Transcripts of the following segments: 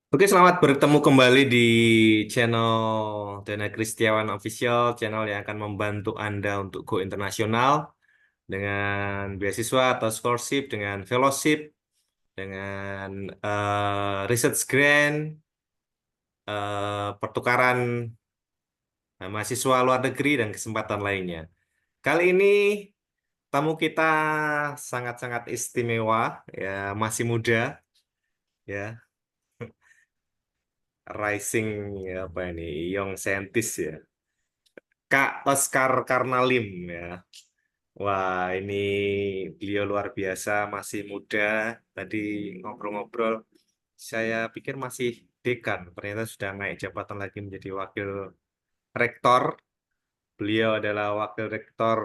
Oke, selamat bertemu kembali di channel Dana Kristiawan Official, channel yang akan membantu Anda untuk go internasional dengan beasiswa atau scholarship, dengan fellowship, dengan research grant, pertukaran mahasiswa luar negeri, dan kesempatan lainnya. Kali ini tamu kita sangat-sangat istimewa, ya masih muda, ya rising ya, apa ini, young scientist ya. Kak Oscar Karnalim ya. Wah, ini beliau luar biasa, masih muda. Tadi ngobrol-ngobrol, saya pikir masih dekan. Ternyata sudah naik jabatan lagi menjadi wakil rektor. Beliau adalah wakil rektor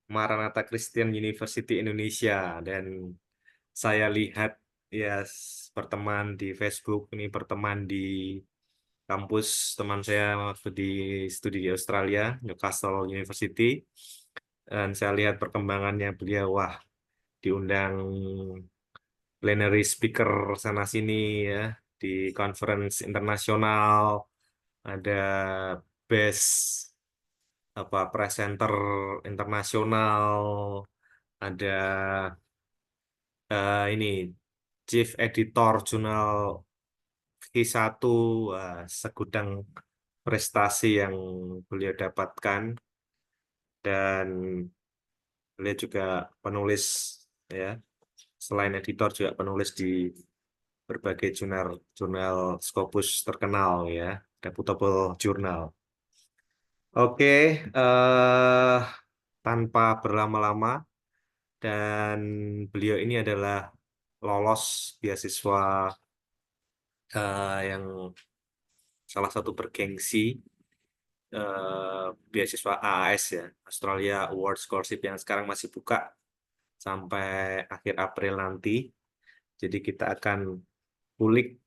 Maranatha Christian University Indonesia. Dan saya lihat ya berteman di Facebook, ini berteman di kampus teman saya waktu di studi di Australia, Newcastle University. Dan saya lihat perkembangannya beliau, wah, diundang plenary speaker sana sini ya, di conference internasional, ada best apa presenter internasional, ada ini chief editor jurnal Q1, wah, segudang prestasi yang beliau dapatkan. Dan beliau juga penulis, ya, selain editor juga penulis di berbagai jurnal jurnal Scopus terkenal ya, reputable jurnal. Oke, tanpa berlama-lama, dan beliau ini adalah lolos beasiswa yang salah satu bergengsi, beasiswa AAS ya, Australia Award Scholarship, yang sekarang masih buka sampai akhir April nanti. Jadi kita akan kulik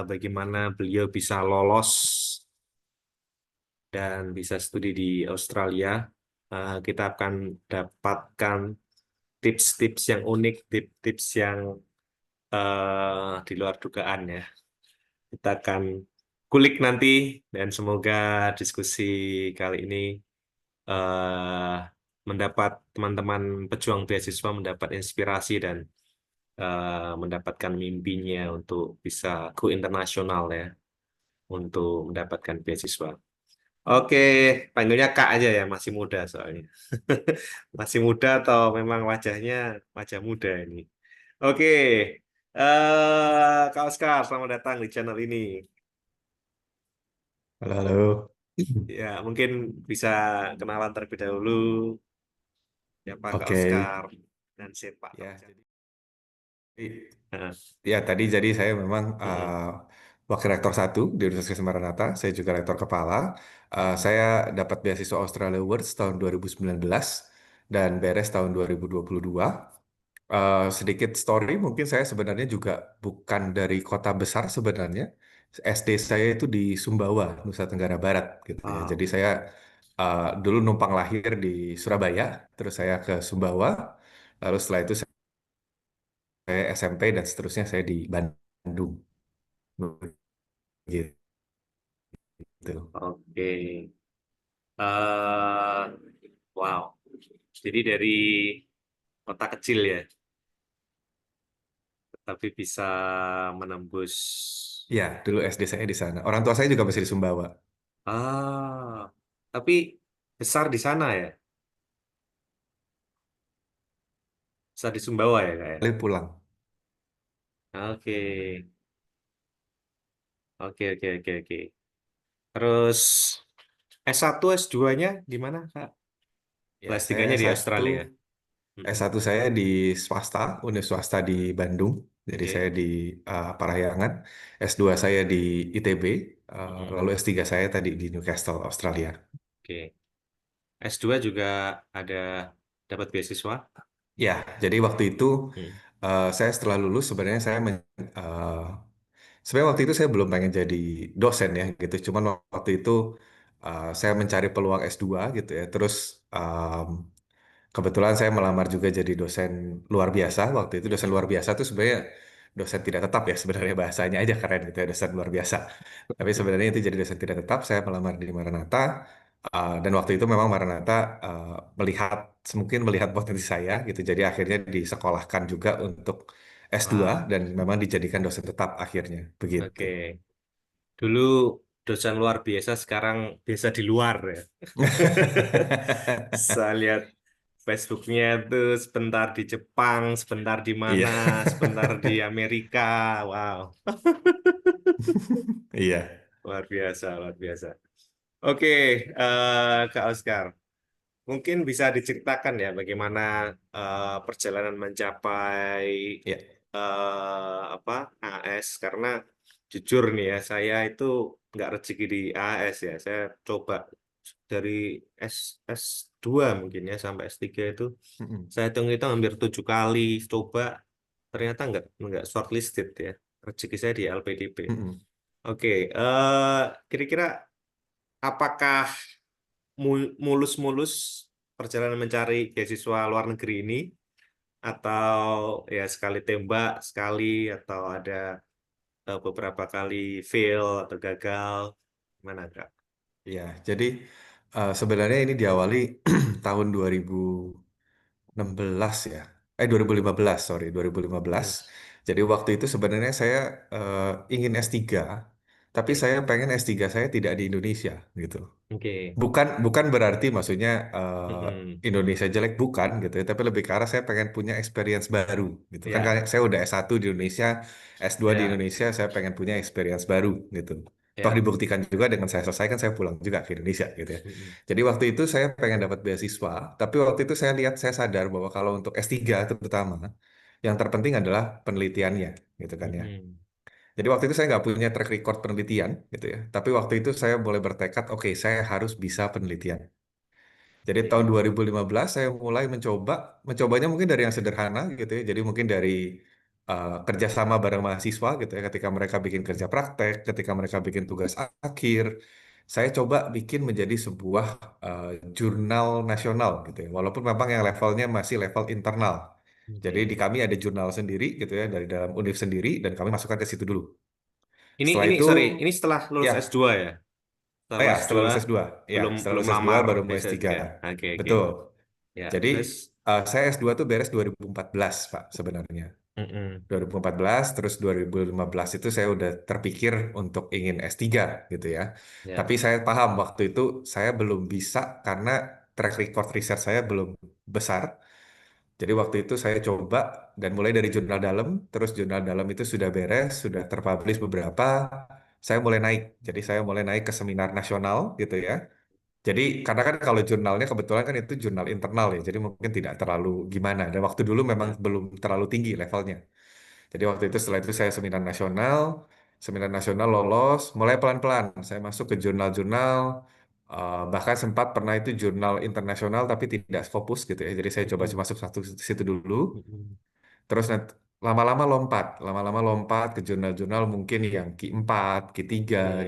bagaimana beliau bisa lolos dan bisa studi di Australia. Kita akan dapatkan tips-tips yang unik, tips-tips yang di luar dugaan ya. Kita akan kulik nanti, dan semoga diskusi kali ini eh, mendapat teman-teman pejuang beasiswa mendapat inspirasi dan mendapatkan mimpinya untuk bisa go internasional ya, untuk mendapatkan beasiswa. Oke, panggilnya Kak aja ya, masih muda soalnya. Masih muda atau memang wajahnya wajah muda ini? Oke, Kak Oscar, selamat datang di channel ini. Halo, halo. Ya, mungkin bisa kenalan terlebih dahulu, siapa Kak Oke, Oscar dan sepak ya. terjang. Jadi saya memang Mm-mm. Wakil Rektor 1 di Universitas Maranatha. Saya juga Rektor Kepala. Saya dapat beasiswa Australia Awards tahun 2019 dan beres tahun 2022. Sedikit story, mungkin saya sebenarnya juga bukan dari kota besar sebenarnya. SD saya itu di Sumbawa, Nusa Tenggara Barat gitu ya. Jadi Wow, saya dulu numpang lahir di Surabaya, terus saya ke Sumbawa, lalu setelah itu saya SMP dan seterusnya saya di Bandung gitu. oke. eh wow, jadi dari kota kecil ya, tapi bisa menembus. Ya, dulu SD saya di sana. Orang tua saya juga masih di Sumbawa. Ah, tapi besar di sana ya, besar di Sumbawa ya kayak. Lalu pulang. Oke, oke, oke, oke, oke. Terus S1 S2-nya di mana, Kak? Ya, Kelas saya tiganya di S1 Australia. Mm-mm. S1 saya di swasta, Unif swasta di Bandung. Jadi Oke. saya di Parahyangan. S2 saya di ITB, Mm-mm. lalu S3 saya tadi di Newcastle, Australia. Oke. S2 juga ada dapat beasiswa. Ya, jadi waktu itu Hmm. saya setelah lulus sebenarnya eh, sebenarnya waktu itu saya belum pengen jadi dosen ya gitu. Cuman waktu itu saya mencari peluang S2 gitu ya. Terus kebetulan saya melamar juga jadi dosen luar biasa. Waktu itu dosen luar biasa tuh sebenarnya dosen tidak tetap ya sebenarnya bahasanya aja keren gitu ya dosen luar biasa. Tapi sebenarnya itu jadi dosen tidak tetap. Saya melamar di Maranatha dan waktu itu memang Maranatha melihat mungkin melihat potensi saya gitu. Jadi akhirnya disekolahkan juga untuk S2 Wah, dan memang dijadikan dosen tetap akhirnya begitu. oke. Dulu dosen luar biasa, sekarang biasa di luar ya. Saya lihat Facebooknya tuh sebentar di Jepang, sebentar di Iya. mana, sebentar di Amerika. Wow, Iya. luar biasa, luar biasa. Oke, Kak Oscar, mungkin bisa diceritakan ya bagaimana perjalanan mencapai Iya. apa AS, karena jujur nih ya, saya itu nggak rezeki di AS ya. Saya coba dari S S2 mungkin ya sampai S3 itu Mm-mm. saya hitung-hitung hampir 7 kali coba, ternyata nggak shortlisted ya. Rezeki saya di LPDP. Mm-mm. Oke, kira-kira apakah mulus-mulus perjalanan mencari beasiswa luar negeri ini, atau ya sekali tembak sekali, atau ada beberapa kali fail atau gagal, gimana Kak? Iya. Jadi sebenarnya ini diawali tahun 2016 ya. 2015, sorry, 2015. Hmm, Jadi waktu itu sebenarnya saya ingin S3, tapi oke, saya pengen S3 saya tidak di Indonesia gitu. oke. Bukan bukan berarti maksudnya Mm-mm. Indonesia jelek bukan gitu ya, tapi lebih ke arah saya pengen punya experience baru gitu. Kan Ya, saya udah S1 di Indonesia, S2 di ya, Indonesia, saya pengen punya experience baru gitu. Toh ya. dibuktikan juga dengan saya selesaikan saya pulang juga ke Indonesia gitu ya. Mm-mm. Jadi waktu itu saya pengen dapat beasiswa, tapi waktu itu saya lihat saya sadar bahwa kalau untuk S3 terutama yang terpenting adalah penelitiannya gitu kan ya. Mm-mm. Jadi waktu itu saya nggak punya track record penelitian gitu ya. Tapi waktu itu saya mulai bertekad, oke saya harus bisa penelitian. Jadi tahun Oke. 2015 saya mulai mencobanya mungkin dari yang sederhana gitu ya. Jadi mungkin dari kerjasama bareng mahasiswa gitu ya. Ketika mereka bikin kerja praktek, ketika mereka bikin tugas akhir, saya coba bikin menjadi sebuah eh, jurnal nasional gitu ya. Walaupun memang yang levelnya masih level internal. Jadi di Oke. kami ada jurnal sendiri gitu ya dari dalam univ sendiri dan kami masukkan ke situ dulu. Setelah Ini itu, sorry, ini setelah lulus ya, S2 ya? Setelah oh ya, lulus setelah S2 lulus S2. Ya, belum setelah belum lulus S2 lamar baru di mau S3. S3. Oke, oke. Betul. Ya, Jadi, terus saya S2 tuh beres 2014, Pak, sebenarnya. mm-mm. 2014, terus 2015 itu saya udah terpikir untuk ingin S3 gitu ya. Tapi Ya. saya paham waktu itu saya belum bisa karena track record riset saya belum besar. Jadi waktu itu saya coba dan mulai dari jurnal dalam, terus jurnal dalam itu sudah beres, sudah terpublish beberapa, saya mulai naik. Jadi saya mulai naik ke seminar nasional gitu ya. Jadi karena kan kalau jurnalnya kebetulan kan itu jurnal internal ya, jadi mungkin tidak terlalu gimana. Dan waktu dulu memang Ya. belum terlalu tinggi levelnya. Jadi waktu itu setelah itu saya seminar nasional lolos, mulai pelan-pelan. Saya masuk ke jurnal-jurnal, bahkan sempat pernah itu jurnal internasional tapi tidak fokus gitu ya. Jadi saya coba Mm-mm. masuk satu situ dulu, Mm-mm. terus lama-lama lompat ke jurnal-jurnal mungkin yang Q4, Q3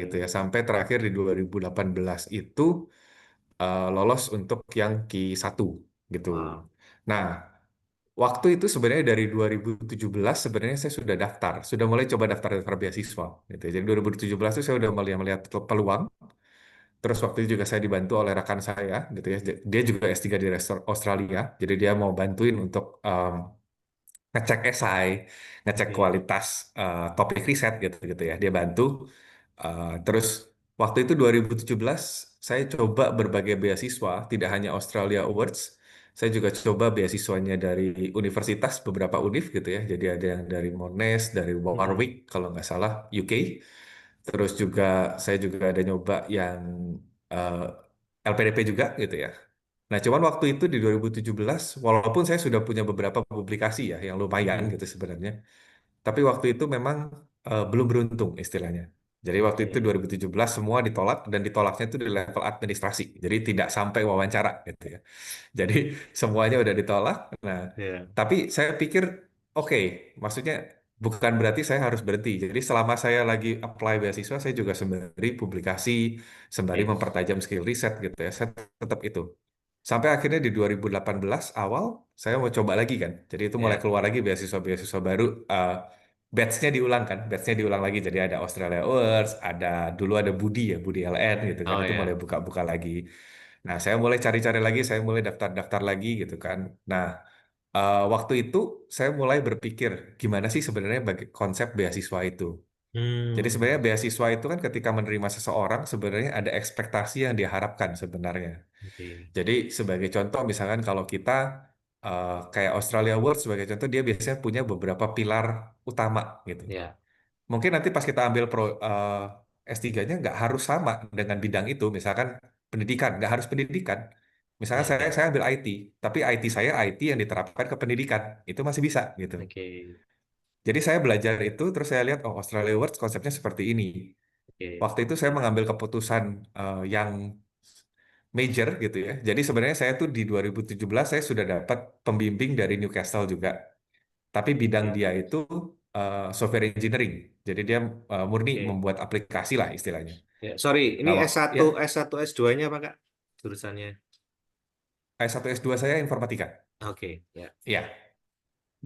gitu Oke. ya. Sampai terakhir di 2018 itu lolos untuk yang Q1 gitu. Wow. Nah, waktu itu sebenarnya dari 2017 sebenarnya saya sudah daftar, sudah mulai coba daftar-daftar beasiswa gitu ya. Jadi 2017 itu saya udah melihat peluang. Terus waktu itu juga saya dibantu oleh rekan saya gitu ya. Dia juga S3 di Australia. Jadi dia mau bantuin untuk ngecek esai, ngecek Oke. kualitas topik riset gitu gitu ya. Dia bantu. Terus waktu itu 2017 saya coba berbagai beasiswa, tidak hanya Australia Awards. Saya juga coba beasiswanya dari universitas beberapa univ gitu ya. Jadi ada yang dari Monash, dari Mm-mm. Warwick kalau nggak salah UK. Terus juga saya juga ada nyoba yang eh, LPDP juga gitu ya. Nah, cuman waktu itu di 2017, walaupun saya sudah punya beberapa publikasi ya yang lumayan Mm-mm. gitu sebenarnya, tapi waktu itu memang belum beruntung istilahnya. Jadi waktu itu Oke. 2017 semua ditolak dan ditolaknya itu di level administrasi. Jadi tidak sampai wawancara gitu ya. Jadi semuanya udah ditolak. Nah, Ya. tapi saya pikir oke, maksudnya bukan berarti saya harus berhenti. Jadi selama saya lagi apply beasiswa, saya juga sembari publikasi, sembari Oke. mempertajam skill riset gitu ya. Saya tetap itu. Sampai akhirnya di 2018 awal saya mau coba lagi kan. Jadi itu mulai Ya. keluar lagi beasiswa-beasiswa baru. batch-nya diulang kan, batch-nya diulang lagi. Jadi ada Australia Awards, ada dulu ada Budi ya, Budi LN gitu kan, Oh itu mulai ya. buka-buka lagi. Nah, saya mulai cari-cari lagi, saya mulai daftar-daftar lagi gitu kan. Nah, waktu itu saya mulai berpikir gimana sih sebenarnya bagi konsep beasiswa itu. Jadi sebenarnya Hmm. beasiswa itu kan ketika menerima seseorang sebenarnya ada ekspektasi yang diharapkan sebenarnya. Oke. Jadi sebagai contoh misalkan kalau kita kayak Australia World sebagai contoh dia biasanya punya beberapa pilar utama gitu. Ya. Mungkin nanti pas kita ambil S3-nya nggak harus sama dengan bidang itu. Misalkan pendidikan, nggak harus pendidikan. Misalkan Ya. saya Ya. saya ambil IT, tapi IT saya IT yang diterapkan ke pendidikan. Itu masih bisa gitu. Oke. Jadi saya belajar itu terus saya lihat oh Australia World konsepnya seperti ini. Oke. Waktu itu saya mengambil keputusan yang major gitu ya. Jadi sebenarnya saya tuh di 2017 saya sudah dapat pembimbing dari Newcastle juga. Tapi bidang Oke. dia itu software engineering. Jadi dia murni Oke. membuat aplikasi lah istilahnya. Ya, sorry, ini Nah, S1, ya S1, S2-nya apa, Kak? Jurusannya. S1 S2 saya informatika. Oke, ya. Iya.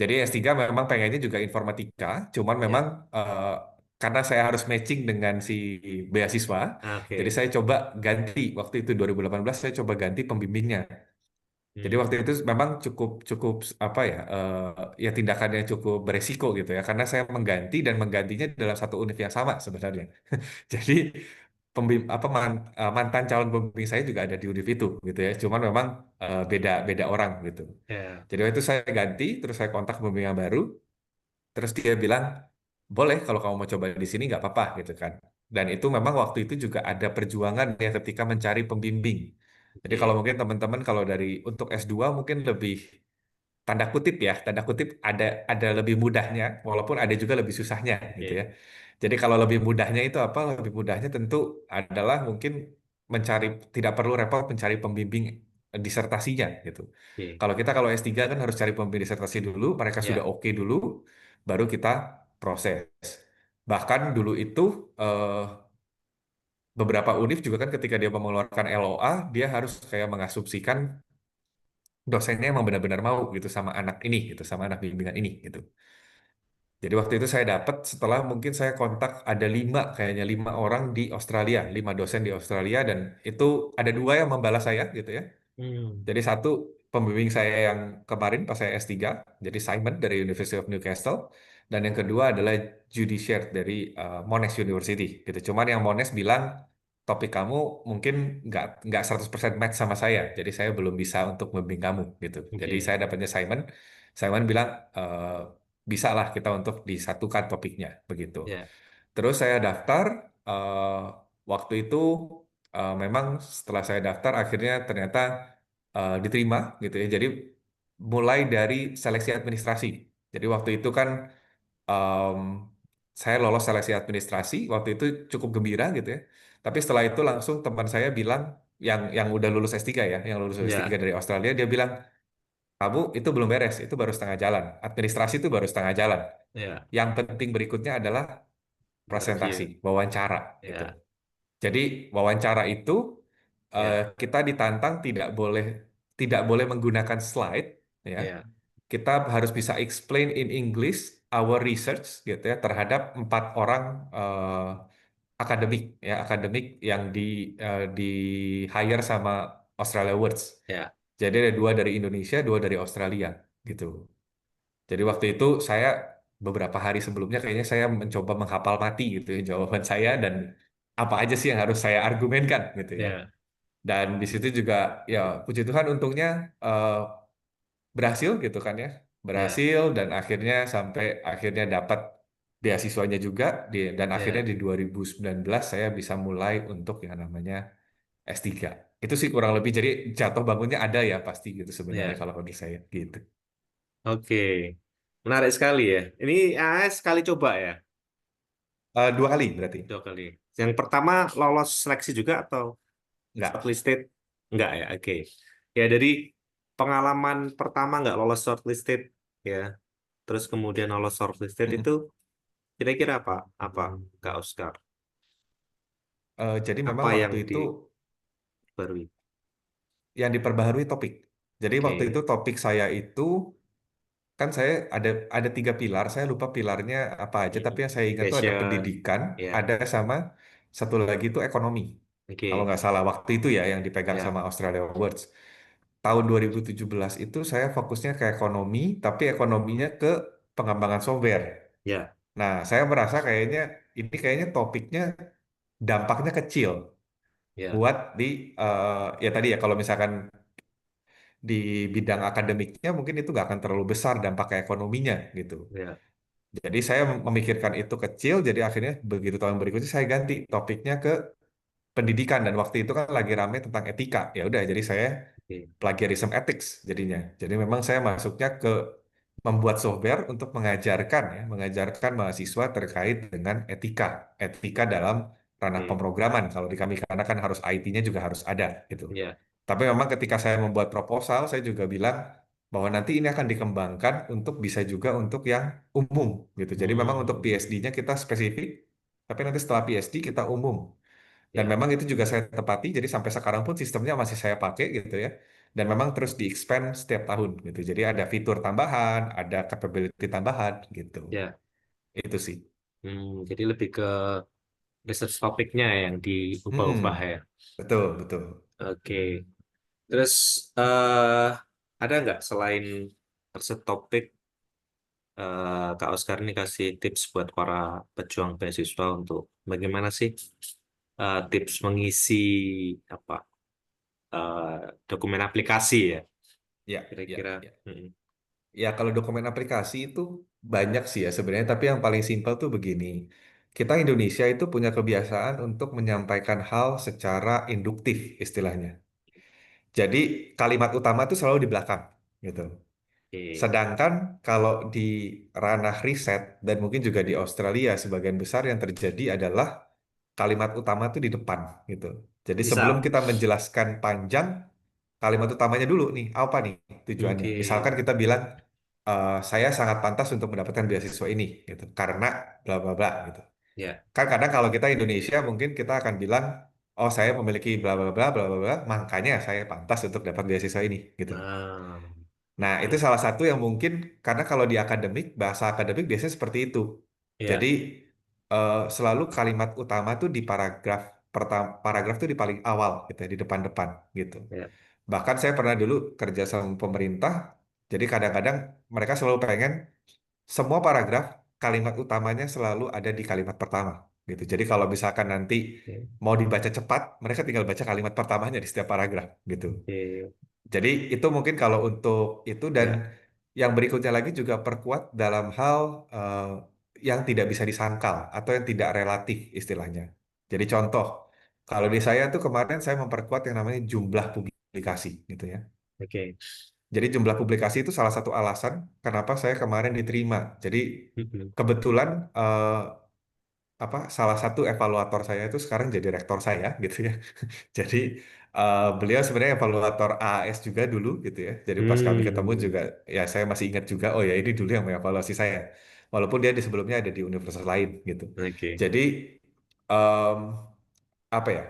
Jadi S3 memang pengennya juga informatika, cuman memang Ya. eh, karena saya harus matching dengan si beasiswa, jadi Oke. saya coba ganti waktu itu 2018 saya coba ganti pembimbingnya. Jadi waktu itu Hmm. memang cukup cukup apa ya ya tindakannya cukup beresiko gitu ya karena saya mengganti dan menggantinya dalam satu univ yang sama sebenarnya. Jadi mantan calon pembimbing saya juga ada di univ itu gitu ya. Cuman memang beda beda orang gitu. Ya. Jadi waktu itu saya ganti terus saya kontak pembimbing yang baru terus dia bilang boleh kalau kamu mau coba di sini nggak apa-apa gitu kan. Dan itu memang waktu itu juga ada perjuangan ya ketika mencari pembimbing. Jadi kalau Oke. mungkin teman-teman kalau dari untuk S2 mungkin lebih tanda kutip ya, tanda kutip ada lebih mudahnya, walaupun ada juga lebih susahnya gitu ya. Oke. Jadi kalau lebih mudahnya itu apa? Lebih mudahnya tentu adalah mungkin mencari tidak perlu repot mencari pembimbing disertasinya gitu. Oke. Kalau S3 kan harus cari pembimbing disertasi dulu, mereka sudah Ya. oke dulu, baru kita proses. Bahkan dulu itu eh, beberapa univ juga kan ketika dia mau mengeluarkan LOA, dia harus kayak mengasumsikan dosennya emang benar-benar mau gitu sama anak ini gitu sama anak bimbingan ini gitu. Jadi waktu itu saya dapat setelah mungkin saya kontak ada 5 kayaknya 5 orang di Australia, 5 dosen di Australia dan itu ada 2 yang membalas saya gitu ya. Hmm. Jadi satu pembimbing saya yang kemarin pas saya S3, jadi Simon dari University of Newcastle, dan yang kedua adalah Judy Sherd dari Monash University gitu. Cuman yang Monash bilang topik kamu mungkin nggak 100% match sama saya, jadi saya belum bisa untuk membimbing kamu gitu. Jadi Oke. saya dapatnya Simon, Simon bilang bisa lah kita untuk disatukan topiknya begitu. Ya. Terus saya daftar, waktu itu memang setelah saya daftar akhirnya ternyata diterima gitu ya. Jadi mulai dari seleksi administrasi. Jadi waktu itu kan em, saya lolos seleksi administrasi, waktu itu cukup gembira gitu ya. Tapi setelah itu langsung teman saya bilang yang udah lulus S3 ya, yang lulus S3 Ya. dari Australia, dia bilang, "Kamu itu belum beres, itu baru setengah jalan. Administrasi itu baru setengah jalan. Ya. Yang penting berikutnya adalah presentasi, Interview. wawancara gitu." Ya. Jadi wawancara itu Ya. kita ditantang tidak boleh menggunakan slide ya. Ya. Kita harus bisa explain in English our research gitu ya terhadap 4 orang akademik ya akademik yang di hire sama Australia Awards. Ya. Jadi ada 2 dari Indonesia, 2 dari Australia gitu. Jadi waktu itu saya beberapa hari sebelumnya kayaknya saya mencoba menghafal mati gitu ya jawaban saya dan apa aja sih yang harus saya argumenkan gitu ya. Ya. Dan di situ juga ya puji Tuhan untungnya eh, berhasil gitu kan ya. Ya. Berhasil dan akhirnya sampai akhirnya dapat beasiswanya juga dan akhirnya Ya. di 2019 saya bisa mulai untuk yang namanya S3. Itu sih kurang lebih jadi jatuh bangunnya ada ya pasti gitu sebenarnya Ya. kalau menurut saya gitu. Oke. Menarik sekali ya. Ini AS sekali coba ya? 2 kali berarti. 2 kali. Yang pertama lolos seleksi juga atau Enggak. shortlisted? Enggak ya, oke. Ya dari pengalaman pertama nggak lolos shortlisted ya, terus kemudian lolos shortlisted Mm-mm. itu kira-kira apa? Apa Kak Oscar? Jadi memang Apa yang waktu itu diperbarui? yang diperbaharui topik. Jadi waktu itu Oke, topik saya itu kan saya ada 3 pilar, saya lupa pilarnya apa aja, tapi Mm-mm. yang saya ingat tuh ada Passion, pendidikan, ya, ada sama satu lagi itu ekonomi. Kalau oke, nggak salah waktu itu ya yang dipegang ya, sama Australia Awards. Tahun 2017 itu saya fokusnya ke ekonomi, tapi ekonominya ke pengembangan software. ya, Nah, saya merasa kayaknya topiknya dampaknya kecil ya, buat ya tadi ya kalau misalkan di bidang akademiknya mungkin itu nggak akan terlalu besar dampak ke ekonominya gitu. ya, Jadi saya memikirkan itu kecil, jadi akhirnya begitu tahun berikutnya saya ganti topiknya ke pendidikan dan waktu itu kan lagi rame tentang etika. Ya udah, jadi saya oke, plagiarism ethics jadinya. Jadi memang saya masuknya ke membuat software untuk mengajarkan mahasiswa terkait dengan etika dalam ranah oke, pemrograman. Kalau di kami karena kan harus IT-nya juga harus ada gitu. ya, Tapi memang ketika saya membuat proposal, saya juga bilang bahwa nanti ini akan dikembangkan untuk bisa juga untuk yang umum gitu. Jadi memang untuk hmm, PSD-nya kita spesifik, tapi nanti setelah PSD kita umum. Dan ya, memang itu juga saya tepati, jadi sampai sekarang pun sistemnya masih saya pakai gitu ya. Dan memang terus di-expand setiap tahun gitu. Jadi ada fitur tambahan, ada capability tambahan gitu. ya. Itu sih. Jadi lebih ke research topiknya yang diubah-ubah Mm-mm. ya. Betul, betul. Oke. Terus eh ada nggak selain research topik, Kak Oscar ini kasih tips buat para pejuang beasiswa untuk bagaimana sih tips mengisi apa eh, dokumen aplikasi ya Ya, ya, kira-kira. ya. Mm-mm. Ya, kalau dokumen aplikasi itu banyak sih ya sebenarnya, tapi yang paling simpel tuh begini. Kita Indonesia itu punya kebiasaan untuk menyampaikan hal secara induktif istilahnya. Jadi kalimat utama itu selalu di belakang gitu. Oke. Sedangkan kalau di ranah riset dan mungkin juga di Australia sebagian besar yang terjadi adalah kalimat utama itu di depan gitu. Jadi sebelum Misal, kita menjelaskan panjang, kalimat utamanya dulu nih, apa nih tujuannya? oke, Misalkan kita bilang, saya sangat pantas untuk mendapatkan beasiswa ini gitu, karena bla bla bla gitu. ya, Kan kadang kalau kita Indonesia mungkin kita akan bilang, oh saya memiliki bla bla bla bla bla bla, makanya saya pantas untuk dapat beasiswa ini gitu. nah, Nah, itu oke, salah satu yang mungkin karena kalau di akademik, bahasa akademik biasanya seperti itu. Jadi ya, selalu kalimat utama tuh di paragraf pertama, paragraf tuh di paling awal gitu ya, di depan-depan gitu. ya, Bahkan saya pernah dulu kerja sama pemerintah, jadi kadang-kadang mereka selalu pengen semua paragraf kalimat utamanya selalu ada di kalimat pertama gitu. Jadi kalau misalkan nanti oke, mau dibaca cepat, mereka tinggal baca kalimat pertamanya di setiap paragraf gitu. oke, Jadi itu mungkin kalau untuk itu dan ya, yang berikutnya lagi juga perkuat dalam hal eh, yang tidak bisa disangkal atau yang tidak relatif istilahnya. Jadi contoh, kalau di saya tuh kemarin saya memperkuat yang namanya jumlah publikasi gitu ya. oke, Jadi jumlah publikasi itu salah satu alasan kenapa saya kemarin diterima. Jadi mm-mm. kebetulan salah satu evaluator saya itu sekarang jadi rektor saya gitu ya. Jadi beliau sebenarnya evaluator AAS juga dulu gitu ya. Jadi pas kami ketemu Hmm, juga ya saya masih ingat juga oh ya ini dulu yang mengevaluasi saya. Walaupun dia di sebelumnya ada di universitas lain gitu. oke, Jadi em, apa ya?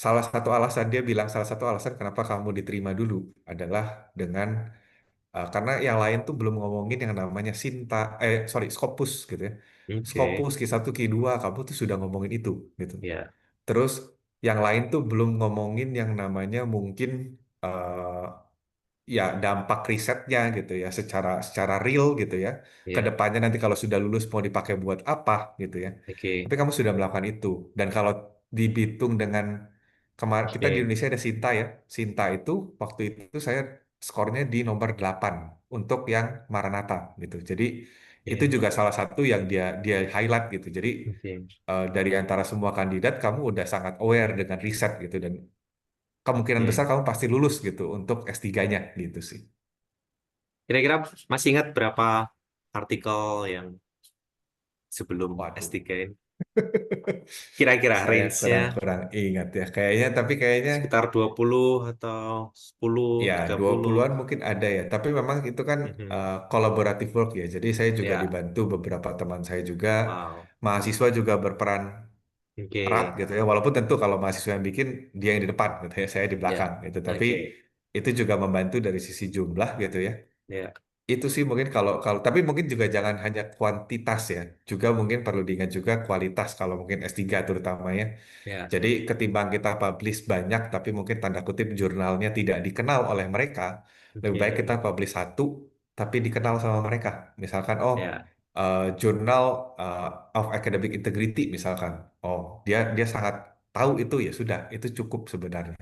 Salah satu alasan kenapa kamu diterima dulu adalah dengan karena yang lain tuh belum ngomongin yang namanya Scopus gitu ya. oke, Scopus Q1 Q2 kamu tuh sudah ngomongin itu gitu. ya, Terus yang lain tuh belum ngomongin yang namanya mungkin ya dampak risetnya gitu ya secara secara real gitu ya. ya, Kedepannya nanti kalau sudah lulus mau dipakai buat apa gitu ya. oke, Tapi kamu sudah melakukan itu. Dan kalau dihitung dengan kemarin kita di oke, Indonesia ada Sinta ya. Sinta itu waktu itu saya skornya di nomor 8 untuk yang Maranatha gitu. Jadi itu oke, juga salah satu yang dia dia highlight gitu. Jadi oke, dari antara semua kandidat kamu udah sangat aware dengan riset gitu dan kemungkinan besar oke. kamu pasti lulus gitu untuk S3-nya gitu sih. Kira-kira masih ingat berapa artikel yang sebelum Waduh, S3 ini? Kira-kira saya range-nya kurang-kurang ingat ya. Tapi kayaknya sekitar 20 atau 10, ya 30. 20-an mungkin ada ya. Tapi memang itu kan Mhm. collaborative work ya. Jadi saya juga Ya, dibantu beberapa teman saya juga. wow. Mahasiswa juga berperan erat Oke, gitu ya. Walaupun tentu kalau mahasiswa yang bikin dia yang di depan gitu ya, saya di ya, belakang gitu. Tapi oke, itu juga membantu dari sisi jumlah gitu ya. ya. Itu sih mungkin kalau kalau tapi mungkin juga jangan hanya kuantitas ya, juga mungkin perlu diingat juga kualitas kalau mungkin S3 terutama ya. Ya, Jadi ketimbang kita publish banyak tapi mungkin tanda kutip jurnalnya tidak dikenal oleh mereka, lebih baik kita oke. publish satu tapi dikenal sama mereka. Misalkan oh Ya, jurnal eh, of academic integrity misalkan. Oh, dia dia sangat tahu itu ya sudah, itu cukup sebenarnya.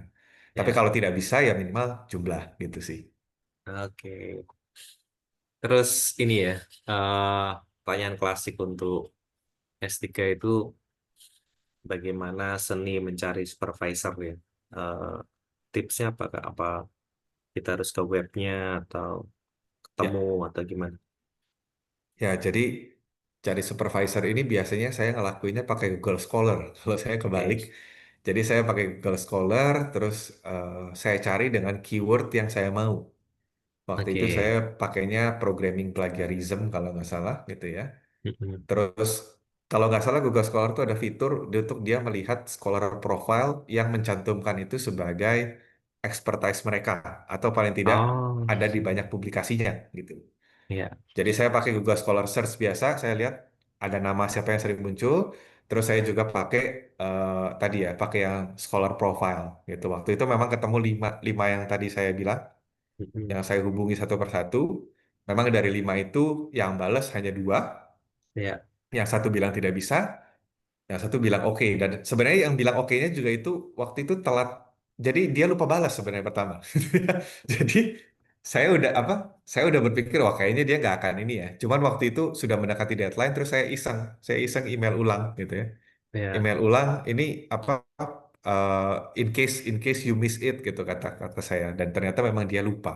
Tapi ya. kalau tidak bisa ya minimal jumlah gitu sih. Oke. Terus ini ya, eh pertanyaan klasik untuk S3 itu bagaimana seni mencari supervisor ya. Eh, Tipsnya apa, Kak? Apa kita harus ke webnya atau ketemu Ya, atau gimana? ya, jadi cari supervisor ini biasanya saya ngelakuinnya pakai Google Scholar. Kalau saya Oke, kebalik, jadi saya pakai Google Scholar, terus saya cari dengan keyword yang saya mau. Waktu itu saya oke. pakainya programming plagiarism kalau nggak salah gitu ya. Mm-mm. Terus kalau nggak salah Google Scholar itu ada fitur untuk dia melihat scholar profile yang mencantumkan itu sebagai expertise mereka atau paling tidak Oh, ada di banyak publikasinya gitu. ya, Jadi saya pakai Google Scholar Search biasa, saya lihat ada nama siapa yang sering muncul, terus saya juga pakai tadi ya, pakai yang Scholar Profile gitu. Waktu itu memang ketemu lima yang tadi saya bilang, mm-mm. yang saya hubungi satu persatu. Memang dari lima itu yang bales hanya dua, Ya, yang satu bilang tidak bisa, yang satu bilang oke. Dan sebenarnya yang bilang oke-nya juga itu waktu itu telat. Jadi dia lupa balas sebenarnya pertama. Jadi saya udah apa? Saya udah berpikir wah kayaknya dia nggak akan ini ya. Cuman waktu itu sudah mendekati deadline terus saya iseng email ulang gitu ya. ya, Email ulang ini apa? In case you miss it gitu kata kata saya. Dan ternyata memang dia lupa.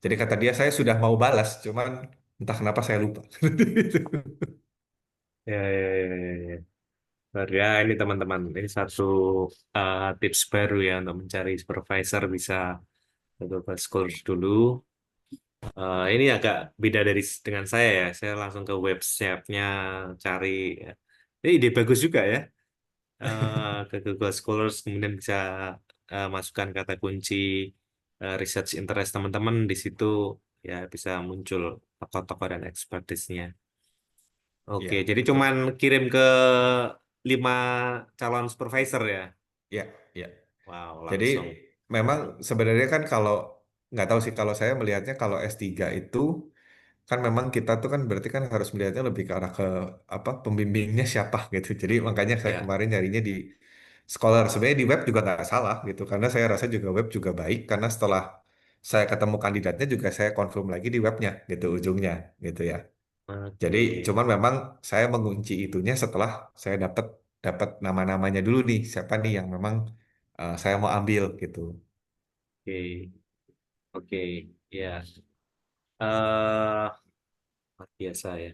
Jadi kata dia saya sudah mau balas, cuman entah kenapa saya lupa. ya, ya, ya, ya, ya. Baru ya, ini teman-teman, ini satu tips baru ya untuk mencari supervisor, bisa coba scroll dulu. Ini agak beda dengan saya ya. Saya langsung ke website-nya cari. Ya. Ini ide bagus juga ya. Ke Google Scholars kemudian bisa masukkan kata kunci research interest teman-teman di situ, ya bisa muncul tokoh-tokoh dan expertise-nya. Oke, Ya, jadi cuman betul. kirim ke 5 calon supervisor ya. Ya, ya. Wow, Jadi langsung. memang sebenarnya kan kalau nggak tahu sih kalau saya melihatnya kalau S3 itu kan memang kita tuh kan berarti kan harus melihatnya lebih ke arah ke apa pembimbingnya siapa gitu. Jadi makanya saya Ya, kemarin nyarinya di Scholar. Sebenarnya di web juga nggak salah gitu karena saya rasa juga web juga baik karena setelah saya ketemu kandidatnya juga saya confirm lagi di webnya gitu ujungnya gitu ya. Jadi oke, cuman memang saya mengunci itunya setelah saya dapat dapat nama-namanya dulu nih siapa nih yang memang saya mau ambil gitu. oke, oke, ya. eh Luar biasa ya.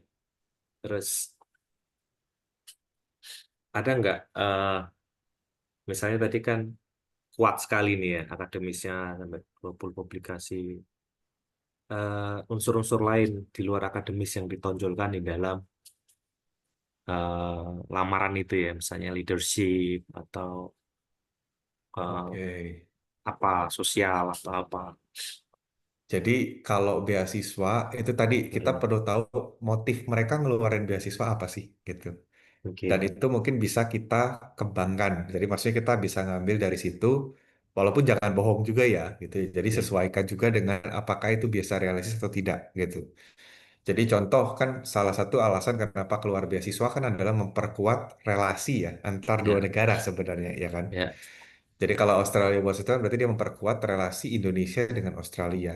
Terus ada nggak, misalnya tadi kan kuat sekali nih ya akademisnya sampai 20 publikasi. Unsur-unsur lain di luar akademis yang ditonjolkan di dalam lamaran itu ya, misalnya leadership atau Oke. eh, apa sosial atau apa. Jadi kalau beasiswa itu tadi kita Hmm, perlu tahu motif mereka ngeluarin beasiswa apa sih gitu. Dan oke, itu mungkin bisa kita kembangkan. Jadi maksudnya kita bisa ngambil dari situ, walaupun jangan bohong juga ya gitu. Jadi ya, sesuaikan juga dengan apakah itu biasa realistis atau tidak gitu. Jadi contoh kan salah satu alasan kenapa keluar beasiswa kan adalah memperkuat relasi ya antar dua ya, negara sebenarnya ya kan. ya, Jadi kalau Australia Wars itu kan berarti dia memperkuat relasi Indonesia dengan Australia.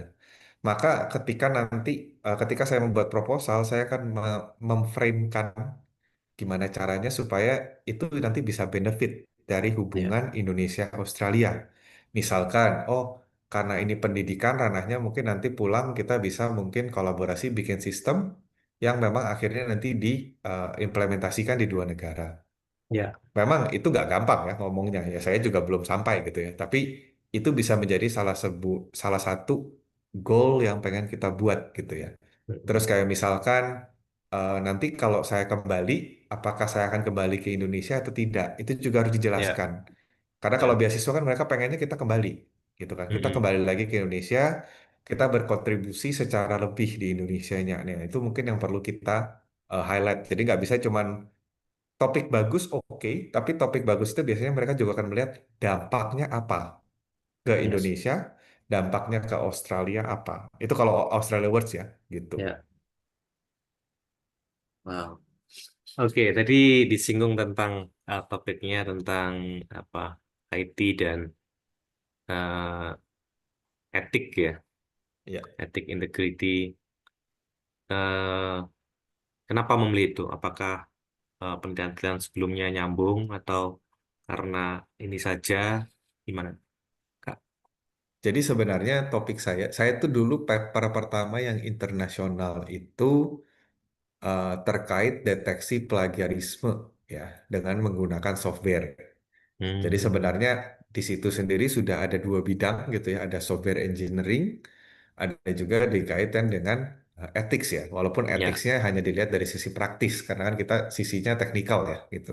Maka ketika nanti ketika saya membuat proposal, saya akan memframekan gimana caranya supaya itu nanti bisa benefit dari ya, hubungan Indonesia Australia. Misalkan, oh karena ini pendidikan ranahnya mungkin nanti pulang kita bisa mungkin kolaborasi bikin sistem yang memang akhirnya nanti diimplementasikan di dua negara. ya, Memang itu nggak gampang ya ngomongnya ya saya juga belum sampai gitu ya. Tapi itu bisa menjadi salah satu goal yang pengen kita buat gitu ya. Terus mm, kayak misalkan nanti kalau saya kembali, apakah saya akan kembali ke Indonesia atau tidak? Itu juga harus ya, dijelaskan. Karena kalau ya, beasiswa kan mereka pengennya kita kembali gitu kan. Kita mm, kembali lagi ke Indonesia, kita berkontribusi secara lebih di Indonesianya. Nah, itu mungkin yang perlu kita highlight. Jadi nggak bisa cuman topik bagus, oke, tapi topik bagus itu biasanya mereka juga akan melihat dampaknya apa ke Yes. Indonesia, dampaknya ke Australia apa. Itu kalau Australia Awards ya, gitu. Ya. Wow. Oke, tadi disinggung tentang topiknya tentang apa IT dan eh, etik ya, Ya. etik integrity. Eh, Kenapa memilih itu? Apakah penelitian sebelumnya nyambung atau karena ini saja? Gimana, Kak? Jadi sebenarnya topik saya tuh dulu paper pertama yang internasional itu terkait deteksi plagiarisme ya dengan menggunakan software. Jadi Hmm, sebenarnya di situ sendiri sudah ada dua bidang gitu ya, ada software engineering, ada juga dikaitan dengan ethics ya. Walaupun ya, ethicsnya hanya dilihat dari sisi praktis, karena kan kita sisinya teknikal ya gitu.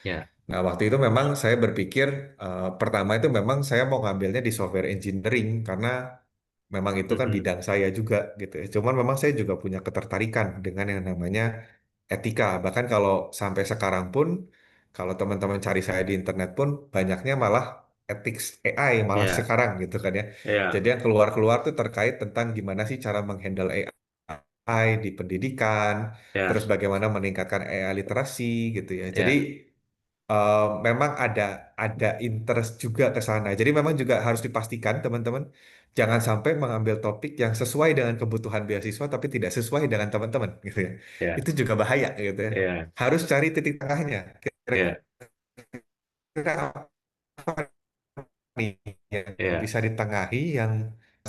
ya. Nah, waktu itu memang saya berpikir pertama itu memang saya mau ngambilnya di software engineering karena memang itu kan Mm-mm. bidang saya juga gitu ya. Cuman memang saya juga punya ketertarikan dengan yang namanya etika. Bahkan kalau sampai sekarang pun, kalau teman-teman cari saya di internet pun, banyaknya malah ethics AI malah Ya, sekarang gitu kan ya. Jadi ya, yang keluar-keluar tuh terkait tentang gimana sih cara menghandle AI di pendidikan, terus ya, bagaimana meningkatkan AI literasi gitu ya. Jadi ya. memang ada interest juga ke sana. Jadi memang juga harus dipastikan teman-teman jangan sampai mengambil topik yang sesuai dengan kebutuhan beasiswa tapi tidak sesuai dengan teman-teman gitu ya. Ya, Itu juga bahaya gitu ya. ya, Harus cari titik tengahnya. Kira-kira ya, apa nih yang ya, bisa ditengahi yang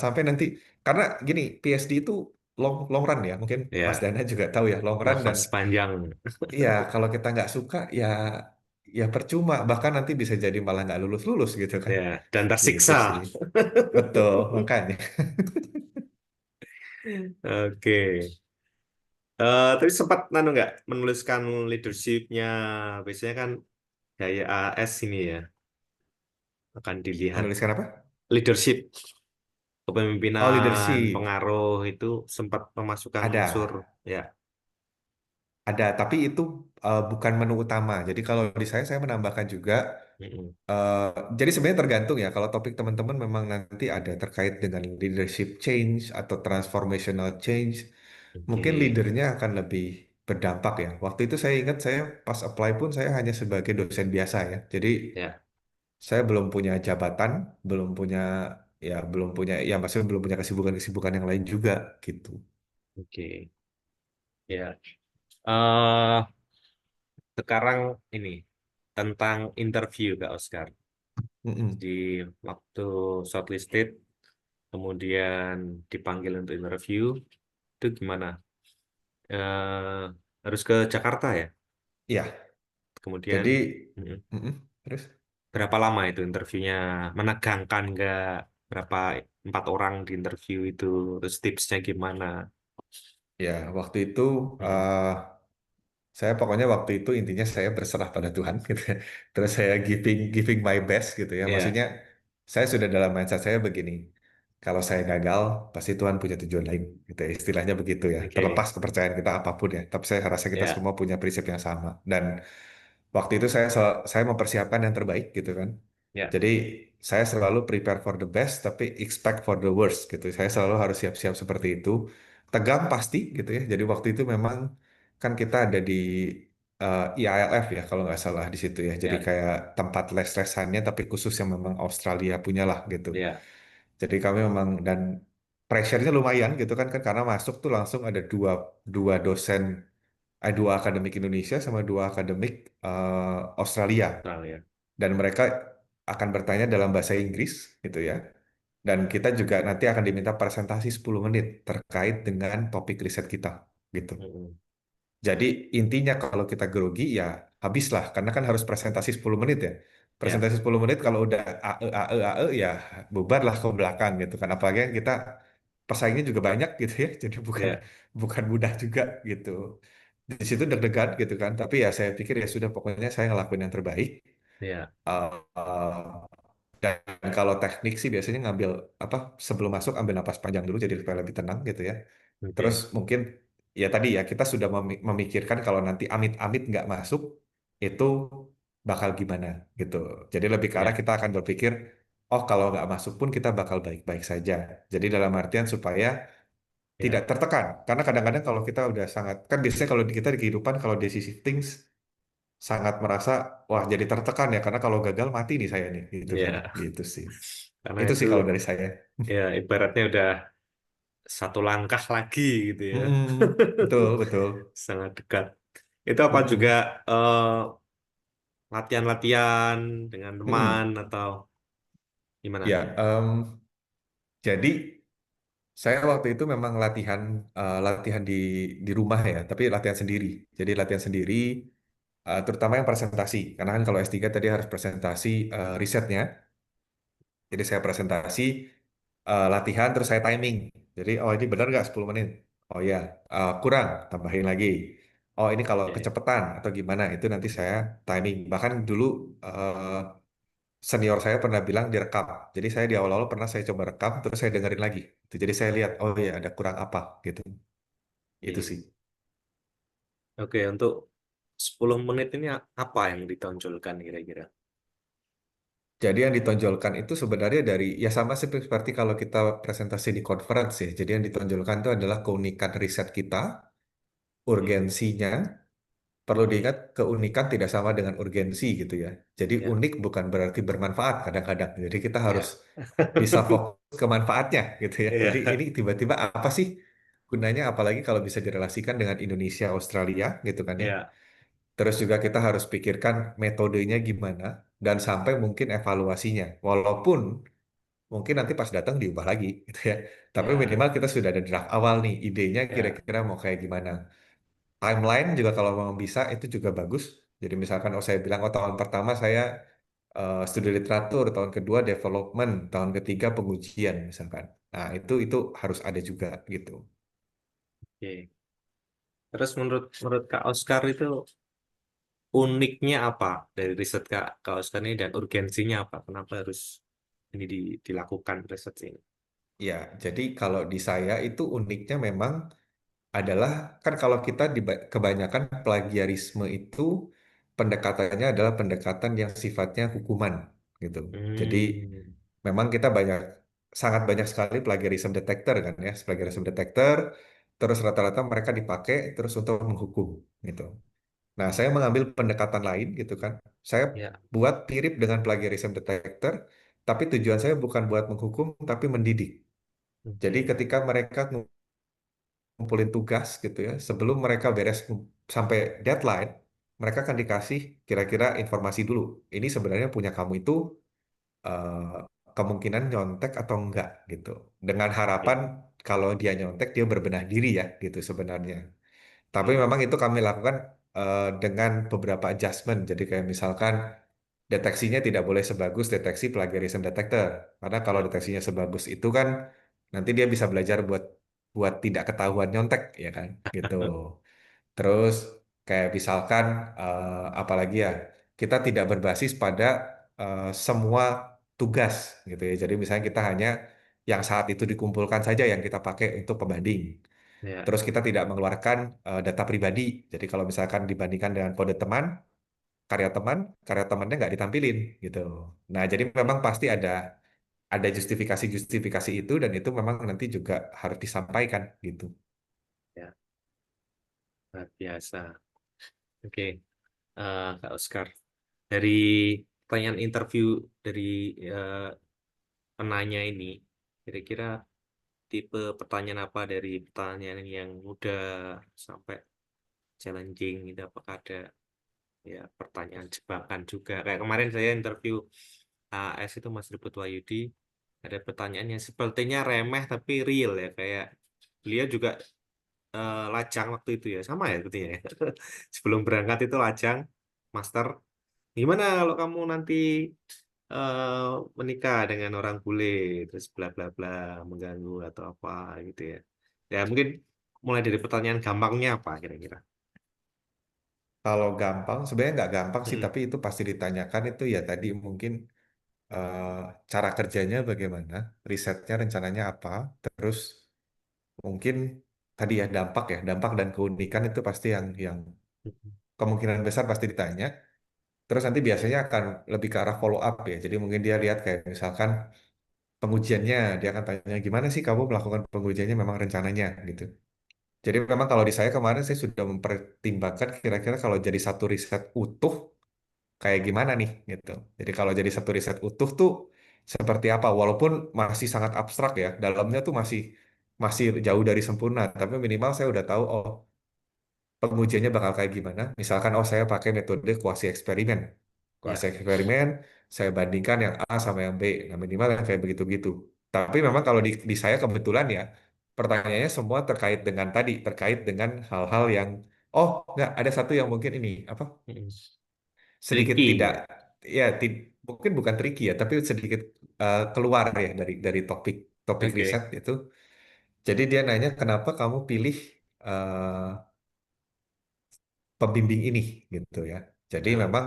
sampai nanti karena gini PSD itu long run ya. Mungkin Mas ya. Dana juga tahu ya long run dan Nafas panjang. iya, kalau kita nggak suka ya ya percuma. Bahkan nanti bisa jadi malah nggak lulus-lulus gitu kan. Ya, dan Gitu sih. tersiksa. Betul, makanya. Oke. Tapi sempat nanu nggak menuliskan leadershipnya. Biasanya kan gaya AS ini ya akan dilihat Menuliskan apa? leadership, Oh, kepemimpinan, leadership. pengaruh itu sempat memasukkan unsur Ada. ya. Ada, tapi itu bukan menu utama. Jadi kalau di saya menambahkan juga. Mm-mm. eh, jadi sebenarnya tergantung ya. Kalau topik teman-teman memang nanti ada terkait dengan leadership change atau transformational change, mungkin Oke, leadernya akan lebih berdampak ya. Waktu itu saya ingat saya pas apply pun saya hanya sebagai dosen biasa ya. Jadi ya, saya belum punya jabatan, belum punya belum punya ya maksudnya belum punya kesibukan-kesibukan yang lain juga gitu. oke, ya. eh Sekarang ini tentang interview Kak Oscar. Mm-mm. Di waktu shortlisted, kemudian dipanggil untuk interview, itu gimana? Harus ke Jakarta ya? Ya, Kemudian jadi mm, mm-mm. Terus berapa lama itu interviewnya? Menegangkan nggak? Berapa empat orang di interview itu? Terus tipsnya gimana? ya waktu itu Mm, eh, saya pokoknya waktu itu intinya saya berserah pada Tuhan gitu ya. Terus saya giving giving my best gitu ya. ya, Maksudnya saya sudah dalam mindset saya begini. Kalau saya gagal, pasti Tuhan punya tujuan lain gitu ya. Istilahnya begitu ya. oke, Terlepas kepercayaan kita apapun ya. Tapi saya rasa kita ya, semua punya prinsip yang sama. Dan waktu itu saya mempersiapkan yang terbaik gitu kan. ya, Jadi saya selalu prepare for the best tapi expect for the worst gitu. Saya selalu harus siap-siap seperti itu. Tegang pasti gitu ya. Jadi waktu itu memang kan kita ada di IALF ya kalau nggak salah di situ ya. Jadi ya, kayak tempat les-lesannya tapi khusus yang memang Australia punya lah gitu. ya, Jadi kami memang dan pressure-nya lumayan gitu kan karena masuk tuh langsung ada dua dua dosen dua akademik Indonesia sama dua akademik Australia Australia. dan mereka akan bertanya dalam bahasa Inggris gitu ya. Dan kita juga nanti akan diminta presentasi 10 menit terkait dengan topik riset kita gitu. Mm-mm. Jadi intinya kalau kita grogi ya habislah karena kan harus presentasi 10 menit ya. Ya, Presentasi 10 menit kalau udah AE ya bubarlah ke belakang gitu kan. Apalagi kan kita pesaingnya juga banyak gitu ya. Jadi bukan ya, bukan mudah juga gitu. Di situ deg-degan gitu kan. Tapi ya saya pikir ya sudah pokoknya saya ngelakuin yang terbaik. ya, Eh, Dan kalau teknik sih biasanya ngambil apa sebelum masuk ambil napas panjang dulu jadi supaya lebih tenang gitu ya. Terus Oke. mungkin ya tadi ya kita sudah memikirkan kalau nanti amit-amit nggak masuk itu bakal gimana gitu. Jadi lebih ke arah Ya. kita akan berpikir, oh kalau nggak masuk pun kita bakal baik-baik saja. Jadi dalam artian supaya tidak Ya. tertekan. Karena kadang-kadang kalau kita udah sangat kan biasanya kalau kita di kehidupan kalau decisive things sangat merasa wah jadi tertekan ya karena kalau gagal mati nih saya nih gitu kan Ya. gitu sih. Karena Itu itu sih kalau dari saya. ya ibaratnya udah satu langkah lagi gitu ya. Betul, betul. Sangat dekat. Itu apa juga Mm-mm. eh, latihan-latihan dengan teman Mm-mm. atau gimana? Ya, jadi saya waktu itu memang latihan di rumah ya, tapi latihan sendiri. Jadi latihan sendiri, terutama yang presentasi. Karena kan kalau S3 tadi harus presentasi risetnya. Jadi saya presentasi, latihan, terus saya timing. Jadi, oh ini benar nggak 10 menit? Oh ya, kurang, tambahin lagi. Oh ini kalau Oke. kecepatan atau gimana, itu nanti saya timing. Bahkan dulu eh, senior saya pernah bilang direkam. Jadi saya di awal-awal pernah saya coba rekam, terus saya dengerin lagi. Jadi saya lihat, oh ya ada kurang apa gitu. Itu Oke. sih. Oke, untuk 10 menit ini apa yang ditonjolkan kira-kira? Jadi yang ditonjolkan itu sebenarnya dari, ya sama seperti kalau kita presentasi di conference ya. Jadi yang ditonjolkan itu adalah keunikan riset kita, Oke. urgensinya. Perlu diingat keunikan tidak sama dengan urgensi gitu ya. Jadi Ya. unik bukan berarti bermanfaat kadang-kadang. Jadi kita harus Ya. bisa fokus ke manfaatnya gitu ya. Jadi ini Iya. tiba-tiba apa sih gunanya apalagi kalau bisa direlasikan dengan Indonesia, Australia gitu kan ya. Ya. Terus juga kita harus pikirkan metodenya gimana dan sampai mungkin evaluasinya. Walaupun mungkin nanti pas datang diubah lagi gitu ya. Tapi Ya. minimal kita sudah ada draft awal nih, idenya Ya. kira-kira mau kayak gimana. Timeline juga kalau memang bisa itu juga bagus. Jadi misalkan oh saya bilang oh tahun pertama saya studi literatur, tahun kedua development, tahun ketiga pengujian misalkan. Nah, itu harus ada juga gitu. Oke. Terus menurut menurut Kak Oscar itu uniknya apa dari riset Kak Oscar ini dan urgensinya apa? Kenapa harus ini dilakukan riset ini? Ya, jadi kalau di saya itu uniknya memang adalah kan kalau kita kebanyakan plagiarisme itu pendekatannya adalah pendekatan yang sifatnya hukuman gitu. Jadi Hmm. memang kita sangat banyak sekali plagiarism detector kan ya, plagiarism detector, terus rata-rata mereka dipakai terus untuk menghukum gitu. Nah, saya mengambil pendekatan lain gitu kan. Saya Ya. buat mirip dengan plagiarism detector, tapi tujuan saya bukan buat menghukum, tapi mendidik. Jadi Oke. ketika mereka ngumpulin tugas gitu ya, sebelum mereka beres sampai deadline, mereka akan dikasih kira-kira informasi dulu. Ini sebenarnya punya kamu itu eh, kemungkinan nyontek atau enggak gitu. Dengan harapan Oke. kalau dia nyontek dia berbenah diri ya gitu sebenarnya. Tapi Oke. memang itu kami lakukan dengan beberapa adjustment. Jadi kayak misalkan deteksinya tidak boleh sebagus deteksi plagiarism detector. Karena kalau Ya. deteksinya sebagus itu kan nanti dia bisa belajar buat buat tidak ketahuan nyontek ya kan gitu. Terus kayak misalkan apalagi ya kita tidak berbasis pada semua tugas gitu ya. Jadi misalnya kita hanya yang saat itu dikumpulkan saja yang kita pakai untuk pembanding. Ya. Terus kita tidak mengeluarkan data pribadi. Jadi kalau misalkan dibandingkan dengan kode teman, karya temannya nggak ditampilin gitu. Nah, jadi memang pasti ada justifikasi-justifikasi itu dan itu memang nanti juga harus disampaikan gitu. Ya. Luar biasa. Oke. Kak Oscar. Dari pertanyaan interview dari eh, penanya ini, kira-kira tipe pertanyaan apa dari pertanyaan yang mudah sampai challenging gitu? Apakah ada ya pertanyaan jebakan juga? Kayak kemarin saya interview AS itu Mas Ribut Wahyudi, ada pertanyaan yang sepertinya remeh tapi real ya, kayak beliau juga lajang waktu itu ya, sama ya sepertinya ya. Sebelum berangkat itu lajang, Master. Gimana kalau kamu nanti eh, menikah dengan orang bule, terus bla bla bla, mengganggu atau apa gitu ya. Ya mungkin mulai dari pertanyaan gampangnya apa kira-kira. Kalau gampang, sebenarnya nggak gampang sih, Hmm. tapi itu pasti ditanyakan itu ya tadi mungkin eh, cara kerjanya bagaimana, risetnya rencananya apa, terus mungkin tadi ya dampak dan keunikan itu pasti yang Mm-mm. kemungkinan besar pasti ditanya. Terus nanti biasanya akan lebih ke arah follow up ya. Jadi mungkin dia lihat kayak misalkan pengujiannya, dia akan tanya gimana sih kamu melakukan pengujiannya memang rencananya gitu. Jadi memang kalau di saya kemarin saya sudah mempertimbangkan kira-kira kalau jadi satu riset utuh kayak gimana nih gitu. Jadi kalau jadi satu riset utuh tuh seperti apa? Walaupun masih sangat abstrak ya, dalamnya tuh masih masih jauh dari sempurna. Tapi minimal saya udah tahu oh pengujiannya bakal kayak gimana. Misalkan oh saya pakai metode kuasi eksperimen. Kuasi Ya. eksperimen saya bandingkan yang A sama yang B. Nah minimal yang kayak begitu-begitu. Tapi memang kalau di saya kebetulan ya pertanyaannya semua terkait dengan tadi, terkait dengan hal-hal yang oh nggak ada satu yang mungkin ini apa Mm-mm. sedikit Tricky tidak ya. ya mungkin bukan tricky ya tapi sedikit keluar ya dari topik topik riset Oke. itu. Jadi dia nanya kenapa kamu pilih eh, pembimbing ini gitu ya. Jadi Nah, memang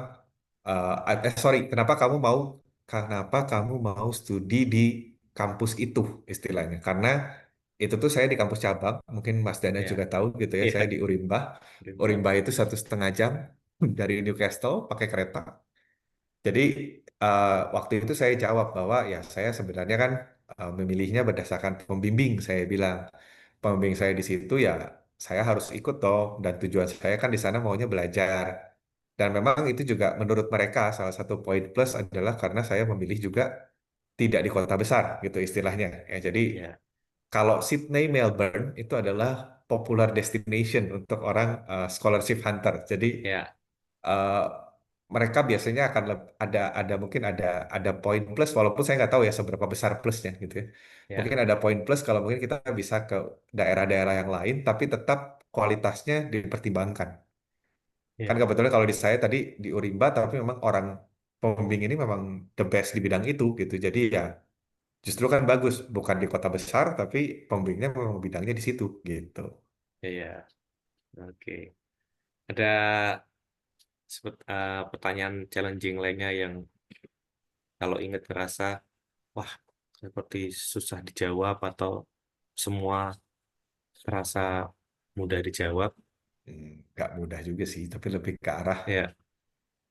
sorry kenapa kamu mau studi di kampus itu istilahnya? Karena itu tuh saya di kampus cabang, mungkin Mas Dana ya. juga tahu gitu ya. Saya Iya. di Urimba. Rimba. Urimba itu 1,5 jam dari Newcastle pakai kereta. Jadi waktu itu saya jawab bahwa ya saya sebenarnya kan memilihnya berdasarkan pembimbing. Saya bilang pembimbing saya di situ ya saya harus ikut dong dan tujuan saya kan di sana maunya belajar. Dan memang itu juga menurut mereka salah satu poin plus adalah karena saya memilih juga tidak di kota besar gitu istilahnya. Ya, jadi Ya. kalau Sydney, Melbourne itu adalah popular destination untuk orang scholarship hunter. Jadi Ya. eh, mereka biasanya akan ada mungkin ada poin plus walaupun saya nggak tahu ya seberapa besar plusnya gitu ya. Ya. Mungkin ada poin plus kalau mungkin kita bisa ke daerah-daerah yang lain tapi tetap kualitasnya dipertimbangkan. Kan Ya. kebetulan kalau di saya tadi di Urimba tapi memang orang pembimbing ini memang the best di bidang itu gitu. Jadi ya justru kan bagus bukan di kota besar tapi pembimbingnya memang bidangnya di situ gitu. Ya. Ya. Oke. Ada pertanyaan challenging lainnya yang kalau ingat ngerasa, wah, seperti susah dijawab atau semua terasa mudah dijawab. Nggak mudah juga sih tapi lebih ke arah Ya.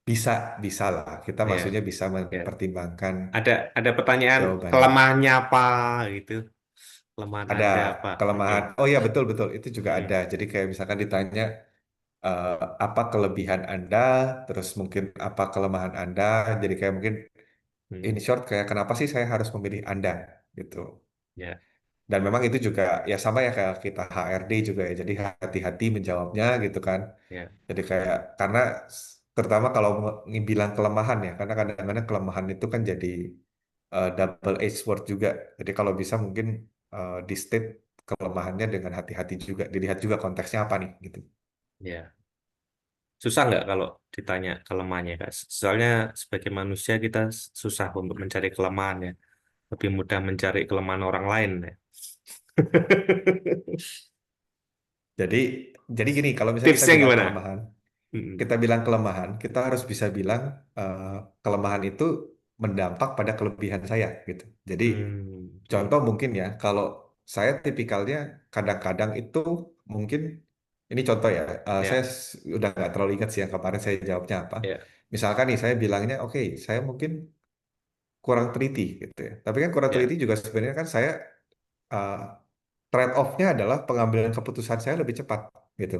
bisa bisa lah kita Ya. maksudnya bisa Ya. mempertimbangkan Ada pertanyaan jawabannya. kelemahannya apa gitu. Kelemahan Ada Anda apa? Oke. kelemahan. Oh ya betul betul itu juga ada. Mm-mm. Jadi kayak misalkan ditanya eh, apa kelebihan Anda, terus mungkin apa kelemahan Anda. Jadi kayak mungkin in Mm. short kayak kenapa sih saya harus memilih Anda gitu. Ya. Dan memang itu juga ya sama ya kayak kita HRD juga ya. Jadi hati-hati menjawabnya gitu kan. Ya. Jadi kayak karena terutama kalau bilang kelemahan ya, karena kadang-kadang kelemahan itu kan jadi double edged sword juga. Jadi kalau bisa mungkin di state kelemahannya dengan hati-hati juga, dilihat juga konteksnya apa nih gitu. Ya. Susah nggak kalau ditanya kelemahannya, Kak? Soalnya sebagai manusia kita susah untuk mencari kelemahan ya. Lebih mudah mencari kelemahan orang lain ya. Jadi jadi gini, kalau misalnya kita Tipsnya bilang gimana? kelemahan, Mm-mm. kita bilang kelemahan, kita harus bisa bilang eh, kelemahan itu mendampak pada kelebihan saya gitu. Jadi Oke. contoh mungkin ya, kalau saya tipikalnya kadang-kadang itu mungkin ini contoh ya, saya Ya. udah nggak terlalu ingat sih yang kemarin saya jawabnya apa. Ya. Misalkan nih saya bilangnya, oke, saya mungkin kurang teliti gitu ya. Tapi kan kurang teliti Ya. juga sebenarnya kan saya uh, trade off-nya adalah pengambilan keputusan saya lebih cepat gitu,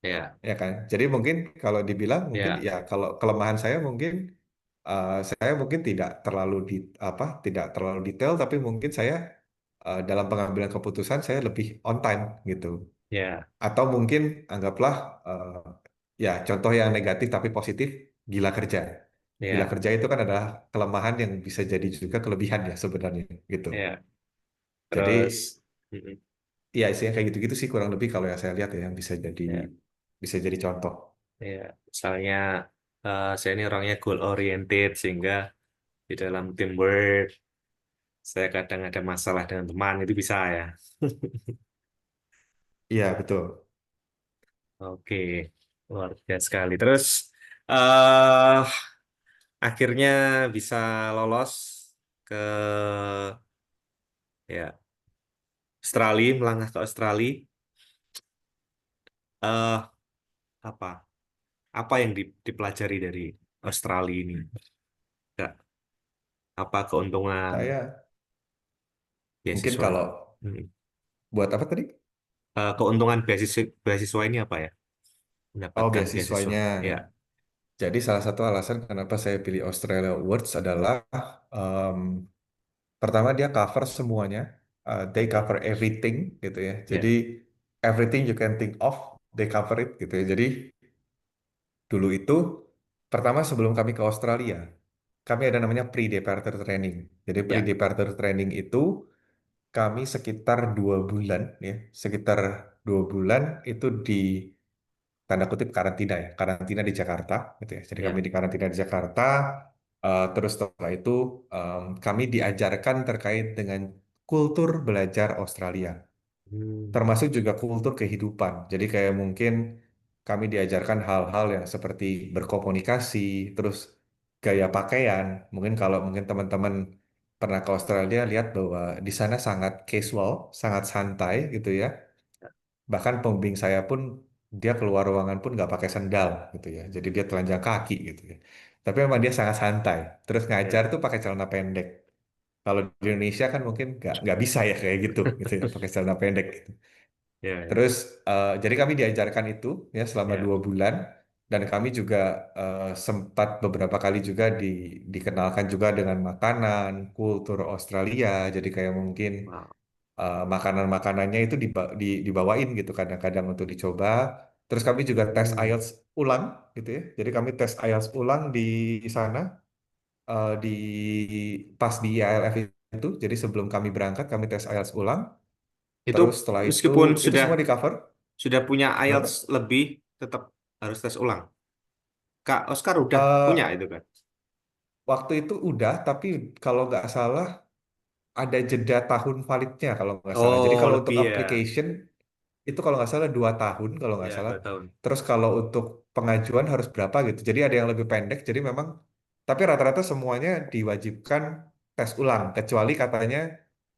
Ya. ya kan. Jadi mungkin kalau dibilang mungkin Ya. ya kalau kelemahan saya mungkin saya mungkin tidak terlalu detail, tapi mungkin saya dalam pengambilan keputusan saya lebih on time gitu. Ya. Atau mungkin anggaplah ya contoh yang negatif tapi positif, gila kerja. Gila Ya. kerja itu kan adalah kelemahan yang bisa jadi juga kelebihan ya sebenarnya gitu. Ya. Jadi Terus. Mm-mm. ya isinya kayak gitu-gitu sih kurang lebih kalau yang saya lihat ya yang Ya. bisa jadi contoh. Ya. Misalnya saya ini orangnya goal oriented sehingga di dalam teamwork saya kadang ada masalah dengan teman itu bisa ya. Iya betul. Oke, luar biasa sekali. Terus, eh akhirnya bisa lolos ke ya Australia, melangkah ke Australia. eh apa apa yang dipelajari dari Australia ini? Nggak, apa keuntungan Saya mungkin beasiswa? kalau Hmm. buat apa tadi? Keuntungan beasiswa beasiswa ini apa ya? Oh, Mendapatkan beasiswa. beasiswanya. Ya, Jadi salah satu alasan kenapa saya pilih Australia Awards adalah em, pertama dia cover semuanya. They cover everything gitu ya. Jadi ya, everything you can think of, they cover it gitu ya. Jadi dulu itu pertama sebelum kami ke Australia, kami ada namanya pre-departure training. Jadi ya. pre-departure training itu kami sekitar 2 bulan ya, sekitar 2 bulan itu di tanda kutip karantina ya, karantina di Jakarta gitu ya. Jadi kami Ya. di karantina di Jakarta, terus setelah itu kami diajarkan terkait dengan kultur belajar Australia, Hmm. termasuk juga kultur kehidupan. Jadi kayak mungkin kami diajarkan hal-hal yang seperti berkomunikasi, terus gaya pakaian. Mungkin kalau mungkin teman-teman pernah ke Australia lihat bahwa di sana sangat casual, sangat santai gitu ya. Bahkan pembimbing saya pun dia keluar ruangan pun nggak pakai sendal gitu ya. Jadi dia telanjang kaki gitu ya. Tapi memang dia sangat santai. Terus ngajar Ya. tuh pakai celana pendek. Kalau di Indonesia kan mungkin nggak bisa ya kayak gitu ya pakai celana pendek gitu. Ya. Ya. Terus jadi kami diajarkan itu ya selama Ya. 2 bulan dan kami juga sempat beberapa kali juga dikenalkan juga dengan makanan kultur Australia. Jadi kayak mungkin Wow. makanan-makanannya itu dibawain gitu kadang-kadang untuk dicoba. Terus kami juga tes Hmm. IELTS ulang gitu ya. Jadi kami tes IELTS ulang di sana di pas di ILF itu. Jadi sebelum kami berangkat kami tes IELTS ulang. Itu Terus setelah meskipun itu sudah semua di cover. sudah punya IELTS Kenapa? lebih, tetap harus tes ulang. Kak Oscar udah punya Eh, itu kan? waktu itu udah, tapi kalau nggak salah ada jeda tahun validnya kalau nggak salah. Jadi Oh, kalau untuk lebih ya. application itu kalau nggak salah 2 tahun kalau nggak Ya, salah. 2 tahun. Terus kalau untuk pengajuan harus berapa gitu. Jadi ada yang lebih pendek. Jadi memang, tapi rata-rata semuanya diwajibkan tes ulang. Kecuali katanya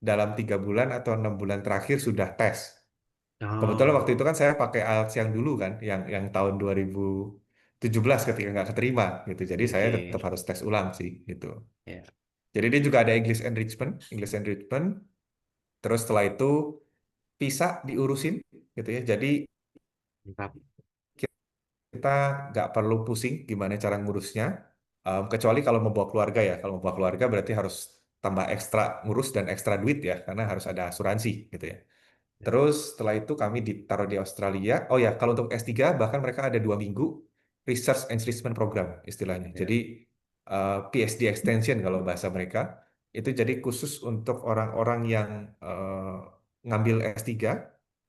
dalam 3 bulan atau 6 bulan terakhir sudah tes. Kebetulan waktu itu Oh, kan saya pakai IELTS yang dulu kan, yang tahun 2017 ketika nggak keterima gitu. Jadi saya oke. tetap harus tes ulang sih gitu. Ya, Jadi dia juga ada English enrichment. Terus setelah itu visa diurusin gitu ya. Jadi mantap. kita nggak perlu pusing gimana cara ngurusnya. Kecuali kalau mau bawa keluarga ya. Kalau mau bawa keluarga berarti harus tambah ekstra ngurus dan ekstra duit ya, karena harus ada asuransi gitu ya. Ya, Terus setelah itu kami ditaruh di Australia. Oh ya, kalau untuk S3 bahkan mereka ada 2 minggu Research Enrichment Program istilahnya. ya, Jadi PhD extension kalau bahasa mereka. Itu jadi khusus untuk orang-orang yang ngambil S3.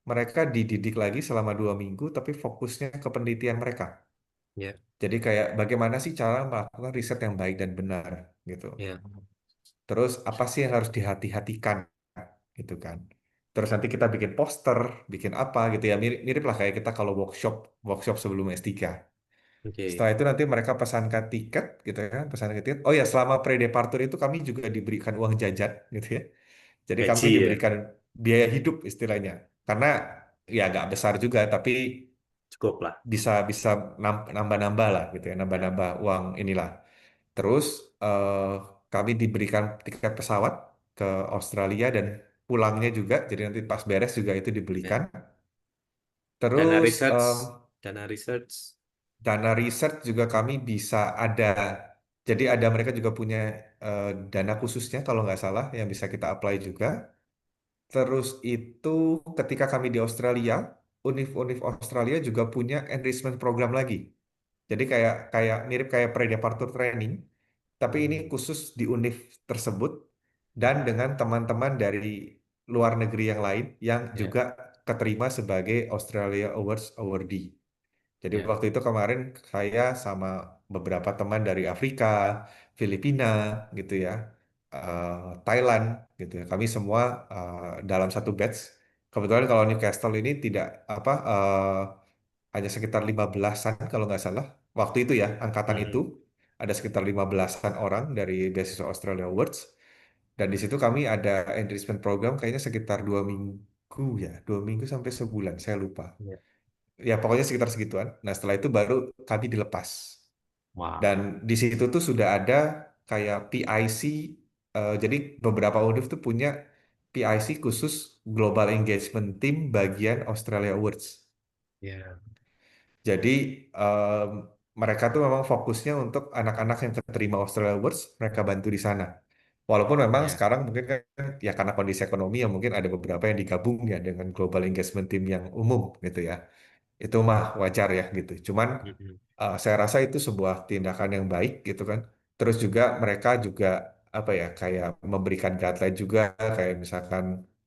Mereka dididik lagi selama 2 minggu, tapi fokusnya ke penelitian mereka. ya, Jadi kayak bagaimana sih cara melakukan riset yang baik dan benar gitu. ya. Terus apa sih yang harus dihati-hatikan gitu kan. Terus nanti kita bikin poster, bikin apa gitu ya. Mirip lah kayak kita kalau workshop workshop sebelum S3. Oke. Setelah itu nanti mereka pesankan tiket gitu ya, pesankan tiket. Oh ya, selama pre-departure itu kami juga diberikan uang jajan gitu ya. Jadi kami Gaji ya, diberikan biaya hidup istilahnya. Karena ya agak besar juga tapi cukup lah. bisa bisa nambah-nambah lah gitu ya, Ya, nambah-nambah uang inilah. Terus eh, kami diberikan tiket pesawat ke Australia dan pulangnya juga, jadi nanti pas beres juga itu dibelikan. ya. Dana Terus research, dana research. dana riset juga kami bisa ada, jadi ada mereka juga punya eh, dana khususnya kalau nggak salah yang bisa kita apply juga. Terus itu ketika kami di Australia, univ-univ Australia juga punya enrichment program lagi. Jadi kayak kayak mirip kayak pre-departure training, tapi ini Hmm. khusus di univ tersebut dan dengan teman-teman dari luar negeri yang lain yang Ya, juga keterima sebagai Australia Awards awardee. Jadi ya, waktu itu kemarin saya sama beberapa teman dari Afrika, Filipina gitu ya, Thailand gitu ya. Kami semua dalam satu batch. Kebetulan kalau Newcastle ini tidak apa hanya sekitar 15-an kalau nggak salah waktu itu ya angkatan itu. hmm, ada sekitar 15-an orang dari beasiswa Australia Awards. Dan di situ kami ada enrichment program kayaknya sekitar 2 minggu ya, 2 minggu sampai sebulan, saya lupa. Ya. Ya pokoknya sekitar segituan. Nah setelah itu baru kami dilepas. Dan Wow. di situ tuh sudah ada kayak PIC, jadi beberapa univ tuh punya PIC khusus Global Engagement Team bagian Australia Awards. Ya. Jadi em, mereka tuh memang fokusnya untuk anak-anak yang keterima Australia Awards, mereka bantu di sana. Walaupun memang Ya. sekarang mungkin kan ya karena kondisi ekonomi ya mungkin ada beberapa yang digabung ya dengan Global Engagement Team yang umum gitu ya. Itu mah wajar ya gitu. Cuman Mm-mm. saya rasa itu sebuah tindakan yang baik gitu kan. Terus juga mereka juga apa ya kayak memberikan guideline juga kayak misalkan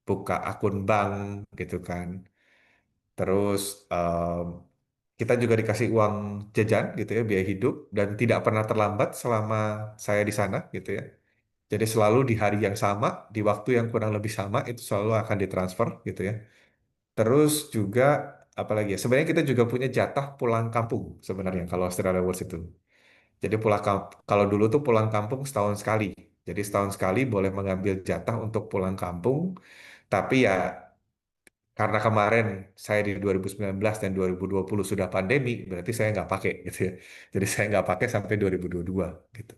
buka akun bank gitu kan. Terus kita juga dikasih uang jajan gitu ya biaya hidup dan tidak pernah terlambat selama saya di sana gitu ya. Jadi selalu di hari yang sama, di waktu yang kurang lebih sama itu selalu akan ditransfer gitu ya. Terus juga apalagi ya, sebenarnya kita juga punya jatah pulang kampung sebenarnya kalau Australia Awards itu. Jadi kalau dulu tuh pulang kampung setahun sekali. Jadi setahun sekali boleh mengambil jatah untuk pulang kampung. Tapi ya karena kemarin saya di 2019 dan 2020 sudah pandemi, berarti saya nggak pakai gitu ya. Jadi saya nggak pakai sampai 2022 gitu.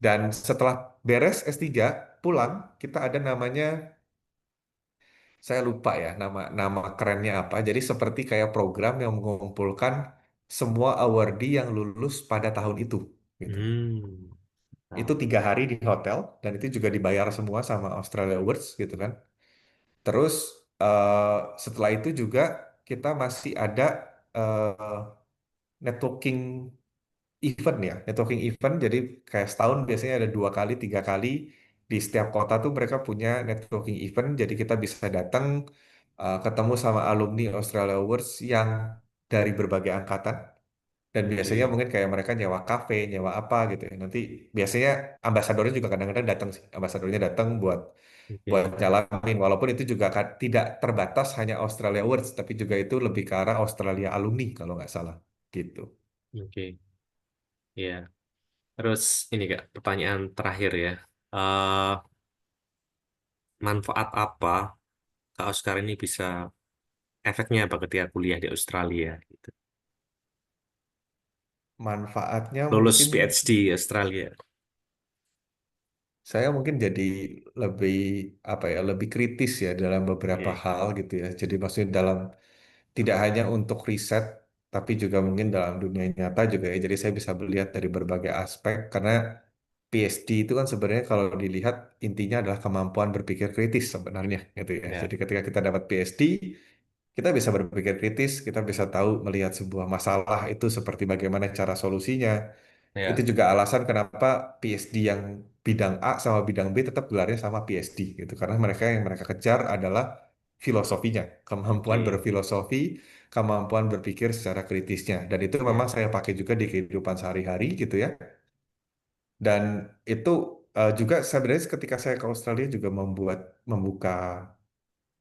Dan setelah beres S3 pulang, kita ada namanya saya lupa ya nama nama kerennya apa. Jadi seperti kayak program yang mengumpulkan semua awardee yang lulus pada tahun itu. Gitu. Hmm. Itu Nah. 3 hari di hotel dan itu juga dibayar semua sama Australia Awards gitu kan. Terus setelah itu juga kita masih ada eh, networking event ya, networking event. Jadi kayak setahun biasanya ada 2 kali, 3 kali di setiap kota tuh mereka punya networking event. Jadi kita bisa datang ketemu sama alumni Australia Awards yang dari berbagai angkatan. Dan biasanya Oke. mungkin kayak mereka nyewa kafe, nyewa apa gitu ya. Nanti biasanya ambasadornya juga kadang-kadang datang sih. Ambasadornya datang buat Oke. nyalamin. Walaupun itu juga tidak terbatas hanya Australia Awards, tapi juga itu lebih ke arah Australia Alumni kalau nggak salah. Gitu. Oke. Ya. Terus ini Kak, pertanyaan terakhir ya. Eh, Manfaat apa Kak Oscar ini bisa efeknya apa ketika kuliah di Australia gitu. Manfaatnya Lulus mungkin PhD Australia. saya mungkin jadi lebih apa ya, lebih kritis ya dalam beberapa Oke. hal gitu ya. Jadi maksudnya dalam tidak hanya untuk riset, tapi juga mungkin dalam dunia nyata juga ya. Jadi saya bisa melihat dari berbagai aspek karena PhD itu kan sebenarnya kalau dilihat intinya adalah kemampuan berpikir kritis sebenarnya gitu ya. Ya. Jadi ketika kita dapat PhD, kita bisa berpikir kritis, kita bisa tahu melihat sebuah masalah itu seperti bagaimana cara solusinya. Itu Ya. juga alasan kenapa PhD yang bidang A sama bidang B tetap gelarnya sama PhD gitu. Karena mereka yang mereka kejar adalah filosofinya, kemampuan Oke. berfilosofi, kemampuan berpikir secara kritisnya. Dan itu memang Ya. saya pakai juga di kehidupan sehari-hari gitu ya. Dan itu juga sebenarnya ketika saya ke Australia juga membuka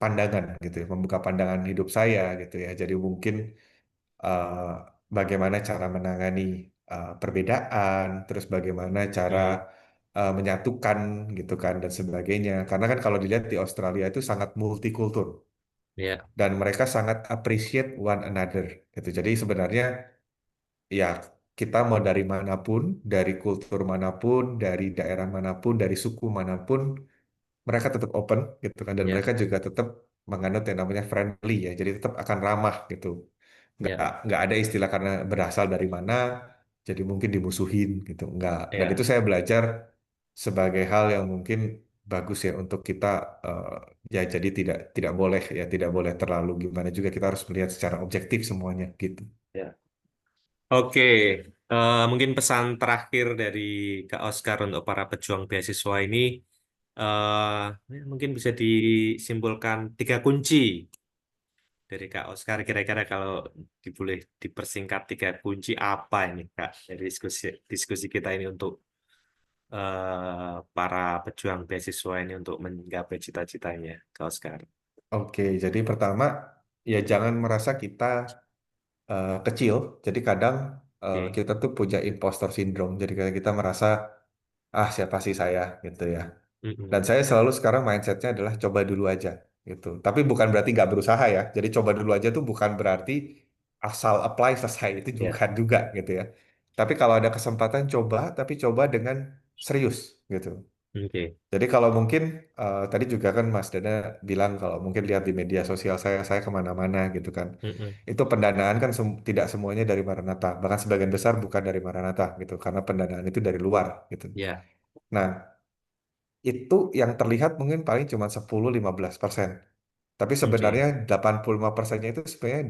pandangan gitu ya, membuka pandangan hidup saya gitu ya. Jadi mungkin eh, bagaimana cara menangani perbedaan, terus bagaimana cara Oke. menyatukan gitu kan dan sebagainya. Karena kan kalau dilihat di Australia itu sangat multikultur Ya. dan mereka sangat appreciate one another gitu. Jadi sebenarnya ya kita mau dari manapun, dari kultur manapun, dari daerah manapun, dari suku manapun, mereka tetap open gitu kan dan Ya. mereka juga tetap menganut yang namanya friendly ya. Jadi tetap akan ramah gitu. nggak Ya. nggak ada istilah karena berasal dari mana jadi mungkin dimusuhin gitu nggak, dan itu Ya. saya belajar sebagai hal yang mungkin bagus ya untuk kita, eh, ya jadi tidak boleh ya tidak boleh terlalu gimana juga kita harus melihat secara objektif semuanya gitu. Ya. Oke. Mungkin pesan terakhir dari Kak Oscar untuk para pejuang beasiswa ini mungkin bisa disimpulkan tiga kunci dari Kak Oscar. Kira-kira kalau boleh dipersingkat tiga kunci apa ini Kak dari diskusi diskusi kita ini untuk para pejuang beasiswa ini untuk menggapai cita-citanya, Kak Oscar. Oke, jadi pertama ya jangan merasa kita kecil. Jadi kadang Oke. kita tuh punya imposter syndrome. Jadi kayak kita merasa, ah siapa sih saya gitu ya. Dan Mm-mm. saya selalu sekarang mindsetnya adalah coba dulu aja gitu. Tapi bukan berarti nggak berusaha ya. Jadi coba dulu aja tuh bukan berarti asal apply selesai itu Ya. bukan juga gitu ya. Tapi kalau ada kesempatan coba, tapi coba dengan serius gitu. Oke. Jadi kalau mungkin tadi juga kan Mas Dana bilang kalau mungkin lihat di media sosial saya kemana-mana gitu kan. Mm-mm. Itu pendanaan kan tidak semuanya dari Maranatha, bahkan sebagian besar bukan dari Maranatha gitu, karena pendanaan itu dari luar gitu. Ya. Nah, itu yang terlihat mungkin paling cuma 10-15%. Tapi Oke. sebenarnya 85%-nya itu sebenarnya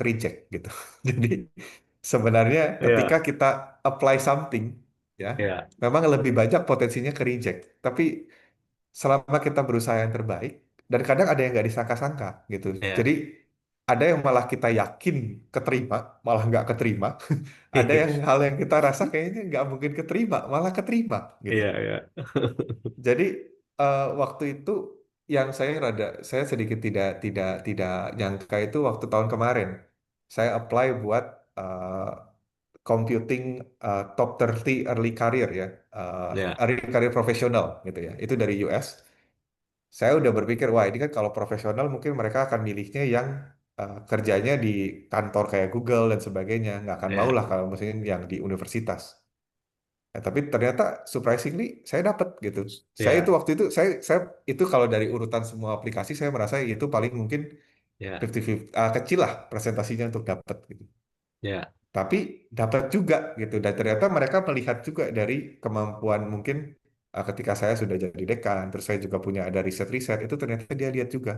reject gitu. Jadi sebenarnya ketika Ya. kita apply something ya, Ya. memang lebih banyak potensinya ke reject. Tapi selama kita berusaha yang terbaik, dan kadang ada yang nggak disangka-sangka gitu. Ya. Jadi ada yang malah kita yakin keterima, malah nggak keterima. Ada yang hal yang kita rasa kayaknya nggak mungkin keterima, malah keterima gitu. Iya, iya. Jadi waktu itu yang saya sedikit tidak nyangka itu waktu tahun kemarin saya apply buat eh, computing top 30 early career ya, Ya. early career profesional gitu ya. Itu dari US. Saya udah berpikir, wah ini kan kalau profesional mungkin mereka akan milihnya yang kerjanya di kantor kayak Google dan sebagainya. Nggak akan mau Ya. lah kalau misalnya yang di universitas. Tapi ternyata surprisingly saya dapat gitu. Saya itu Ya. waktu itu saya itu kalau dari urutan semua aplikasi saya merasa itu paling mungkin Ya. 50-50, kecil lah presentasinya untuk dapat gitu. Ya. Tapi dapat juga gitu dan ternyata mereka melihat juga dari kemampuan mungkin ketika saya sudah jadi dekan, terus saya juga punya ada riset-riset itu ternyata dia lihat juga.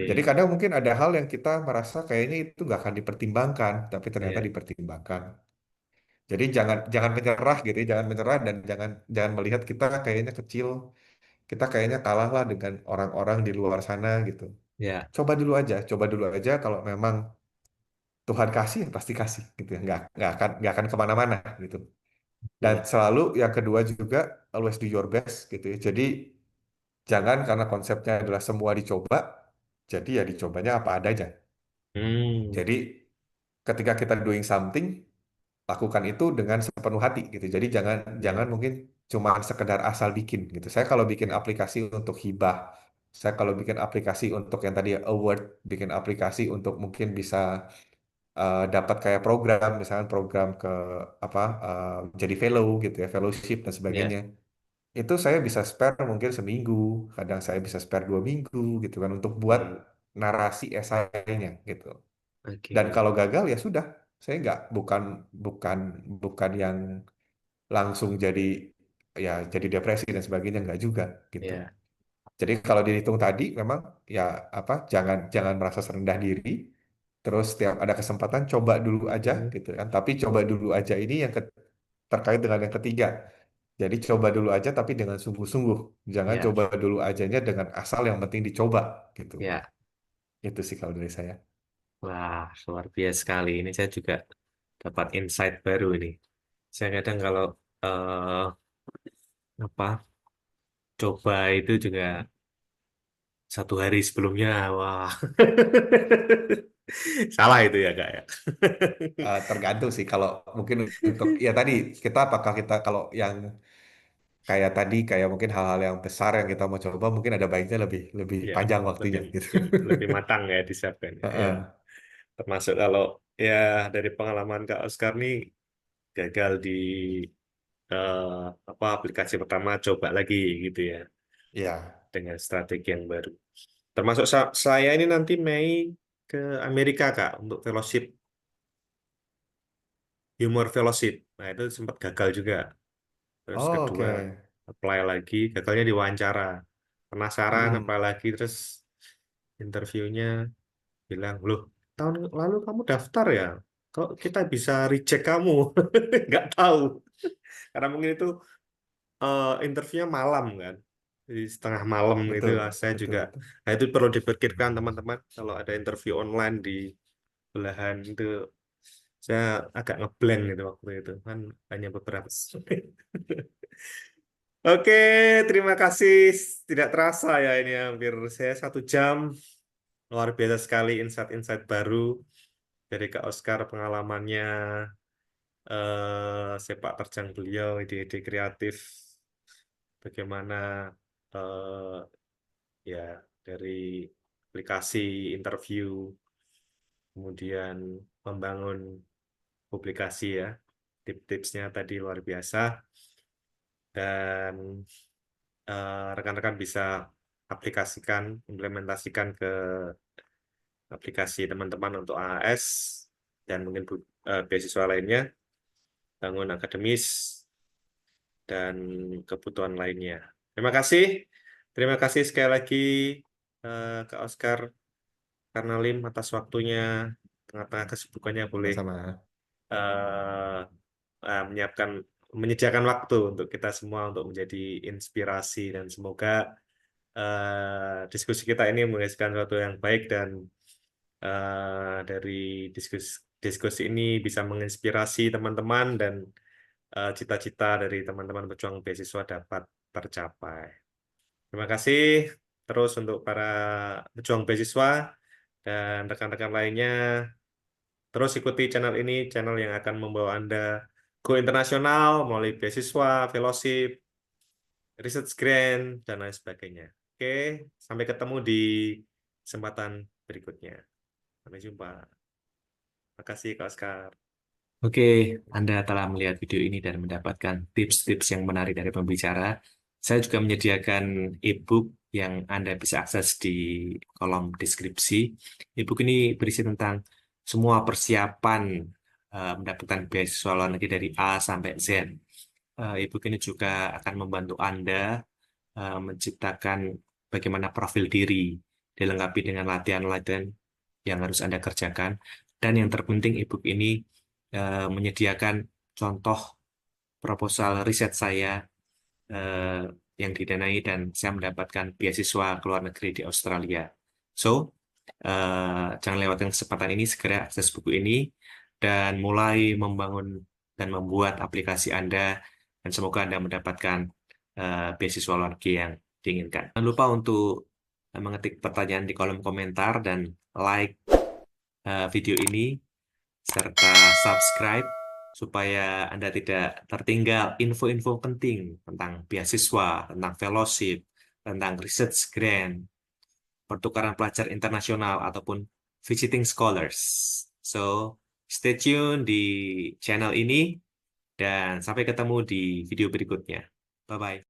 Jadi Oke. kadang mungkin ada hal yang kita merasa kayaknya itu nggak akan dipertimbangkan, tapi ternyata Ya. dipertimbangkan. Jadi jangan jangan menyerah gitu, ya, jangan menyerah dan jangan jangan melihat kita kayaknya kecil, kita kayaknya kalah lah dengan orang-orang di luar sana gitu. Ya. Coba dulu aja kalau memang Tuhan kasih ya pasti kasih gitu ya, nggak akan kemana-mana gitu. Dan Oke. selalu yang kedua juga always do your best gitu ya. Jadi jangan karena konsepnya adalah semua dicoba, jadi ya dicobanya apa adanya. Hmm. Jadi ketika kita doing something lakukan itu dengan sepenuh hati gitu. Jadi jangan jangan Ya. mungkin cuma sekedar asal bikin gitu. Saya kalau bikin Ya. aplikasi untuk hibah, saya kalau bikin aplikasi untuk yang tadi award, bikin aplikasi untuk mungkin bisa dapat kayak program, misalnya program ke apa jadi fellow gitu ya, fellowship dan Ya. sebagainya. Itu saya bisa spare mungkin seminggu, kadang saya bisa spare 2 minggu gitu kan untuk buat Oke. narasi esainya gitu. Dan Oke. kalau gagal ya sudah, saya nggak bukan bukan yang langsung jadi depresi dan sebagainya nggak juga gitu. Ya. Jadi kalau dihitung tadi memang ya apa jangan jangan merasa rendah diri. Terus setiap ada kesempatan coba dulu aja Hmm. gitu kan. Tapi coba dulu aja ini yang terkait dengan yang ketiga. Jadi coba dulu aja tapi dengan sungguh-sungguh. Jangan Ya. coba dulu ajanya dengan asal yang penting dicoba gitu. Ya. Itu sih kalau dari saya. Wah, luar biasa sekali. Ini saya juga dapat insight baru ini. Saya kadang kalau eh, apa coba itu juga 1 hari sebelumnya, wah, salah itu ya kak ya. Tergantung sih kalau mungkin untuk ya tadi kita apakah kita kalau yang kayak tadi kayak mungkin hal-hal yang besar yang kita mau coba mungkin ada baiknya lebih lebih Ya, panjang lebih waktunya gitu. lebih matang ya disiapkan ya. Ya, Heeh. termasuk kalau ya dari pengalaman Kak Oscar nih gagal di apa aplikasi pertama coba lagi gitu ya Ya. dengan strategi yang baru. Termasuk saya ini nanti Mei ke Amerika Kak untuk fellowship, humor fellowship. Nah itu sempat gagal juga. Terus Oh, kedua oke. apply lagi, gagalnya diwawancara. Penasaran Mm-mm. apply lagi terus interviewnya bilang, loh tahun lalu kamu daftar ya? Kok kita bisa reject kamu? Nggak tahu. Karena mungkin itu interviewnya malam kan. Jadi setengah malam itu Betul, saya betul, juga. betul. Nah itu perlu dipikirkan teman-teman. Kalau ada interview online di belahan itu saya agak ngeblank gitu waktu itu kan hanya beberapa menit. Oke, terima kasih. Tidak terasa ya ini hampir saya 1 jam. Luar biasa sekali insight-insight baru dari Kak Oscar pengalamannya sepak terjang beliau, ide-ide kreatif, bagaimana eh, ya dari aplikasi interview, kemudian membangun publikasi ya, tips-tipsnya tadi luar biasa, dan rekan-rekan bisa aplikasikan, implementasikan ke aplikasi teman-teman untuk AAS dan mungkin beasiswa lainnya, bangun akademis, dan kebutuhan lainnya. Terima kasih sekali lagi Kak Oscar karena Lim atas waktunya, tengah-tengah kesibukannya boleh Sama-sama. eh, menyiapkan, menyediakan waktu untuk kita semua untuk menjadi inspirasi, dan semoga diskusi kita ini menghasilkan sesuatu yang baik, dan dari diskusi diskusi ini bisa menginspirasi teman-teman, dan cita-cita dari teman-teman pejuang beasiswa dapat tercapai. Terima kasih terus untuk para pejuang beasiswa dan rekan-rekan lainnya. Terus ikuti channel ini, channel yang akan membawa Anda go internasional melalui beasiswa, fellowship, research grant, dan lain sebagainya. Oke, sampai ketemu di kesempatan berikutnya. Sampai jumpa. Terima kasih, Kak Oscar. Oke, Anda telah melihat video ini dan mendapatkan tips-tips yang menarik dari pembicara. Saya juga menyediakan e-book yang Anda bisa akses di kolom deskripsi. E-book ini berisi tentang semua persiapan mendapatkan beasiswa luar negeri dari A sampai Z. E-book ini juga akan membantu Anda menciptakan bagaimana profil diri, dilengkapi dengan latihan-latihan yang harus Anda kerjakan. Dan yang terpenting, e-book ini menyediakan contoh proposal riset saya eh, yang didanai dan saya mendapatkan beasiswa ke luar negeri di Australia. So, jangan lewatkan kesempatan ini, segera akses buku ini dan mulai membangun dan membuat aplikasi Anda, dan semoga Anda mendapatkan beasiswa luar negeri yang diinginkan. Jangan lupa untuk mengetik pertanyaan di kolom komentar dan like video ini serta subscribe supaya Anda tidak tertinggal info-info penting tentang beasiswa, tentang fellowship, tentang research grant, pertukaran pelajar internasional, ataupun visiting scholars. So, stay tune di channel ini dan sampai ketemu di video berikutnya. Bye-bye.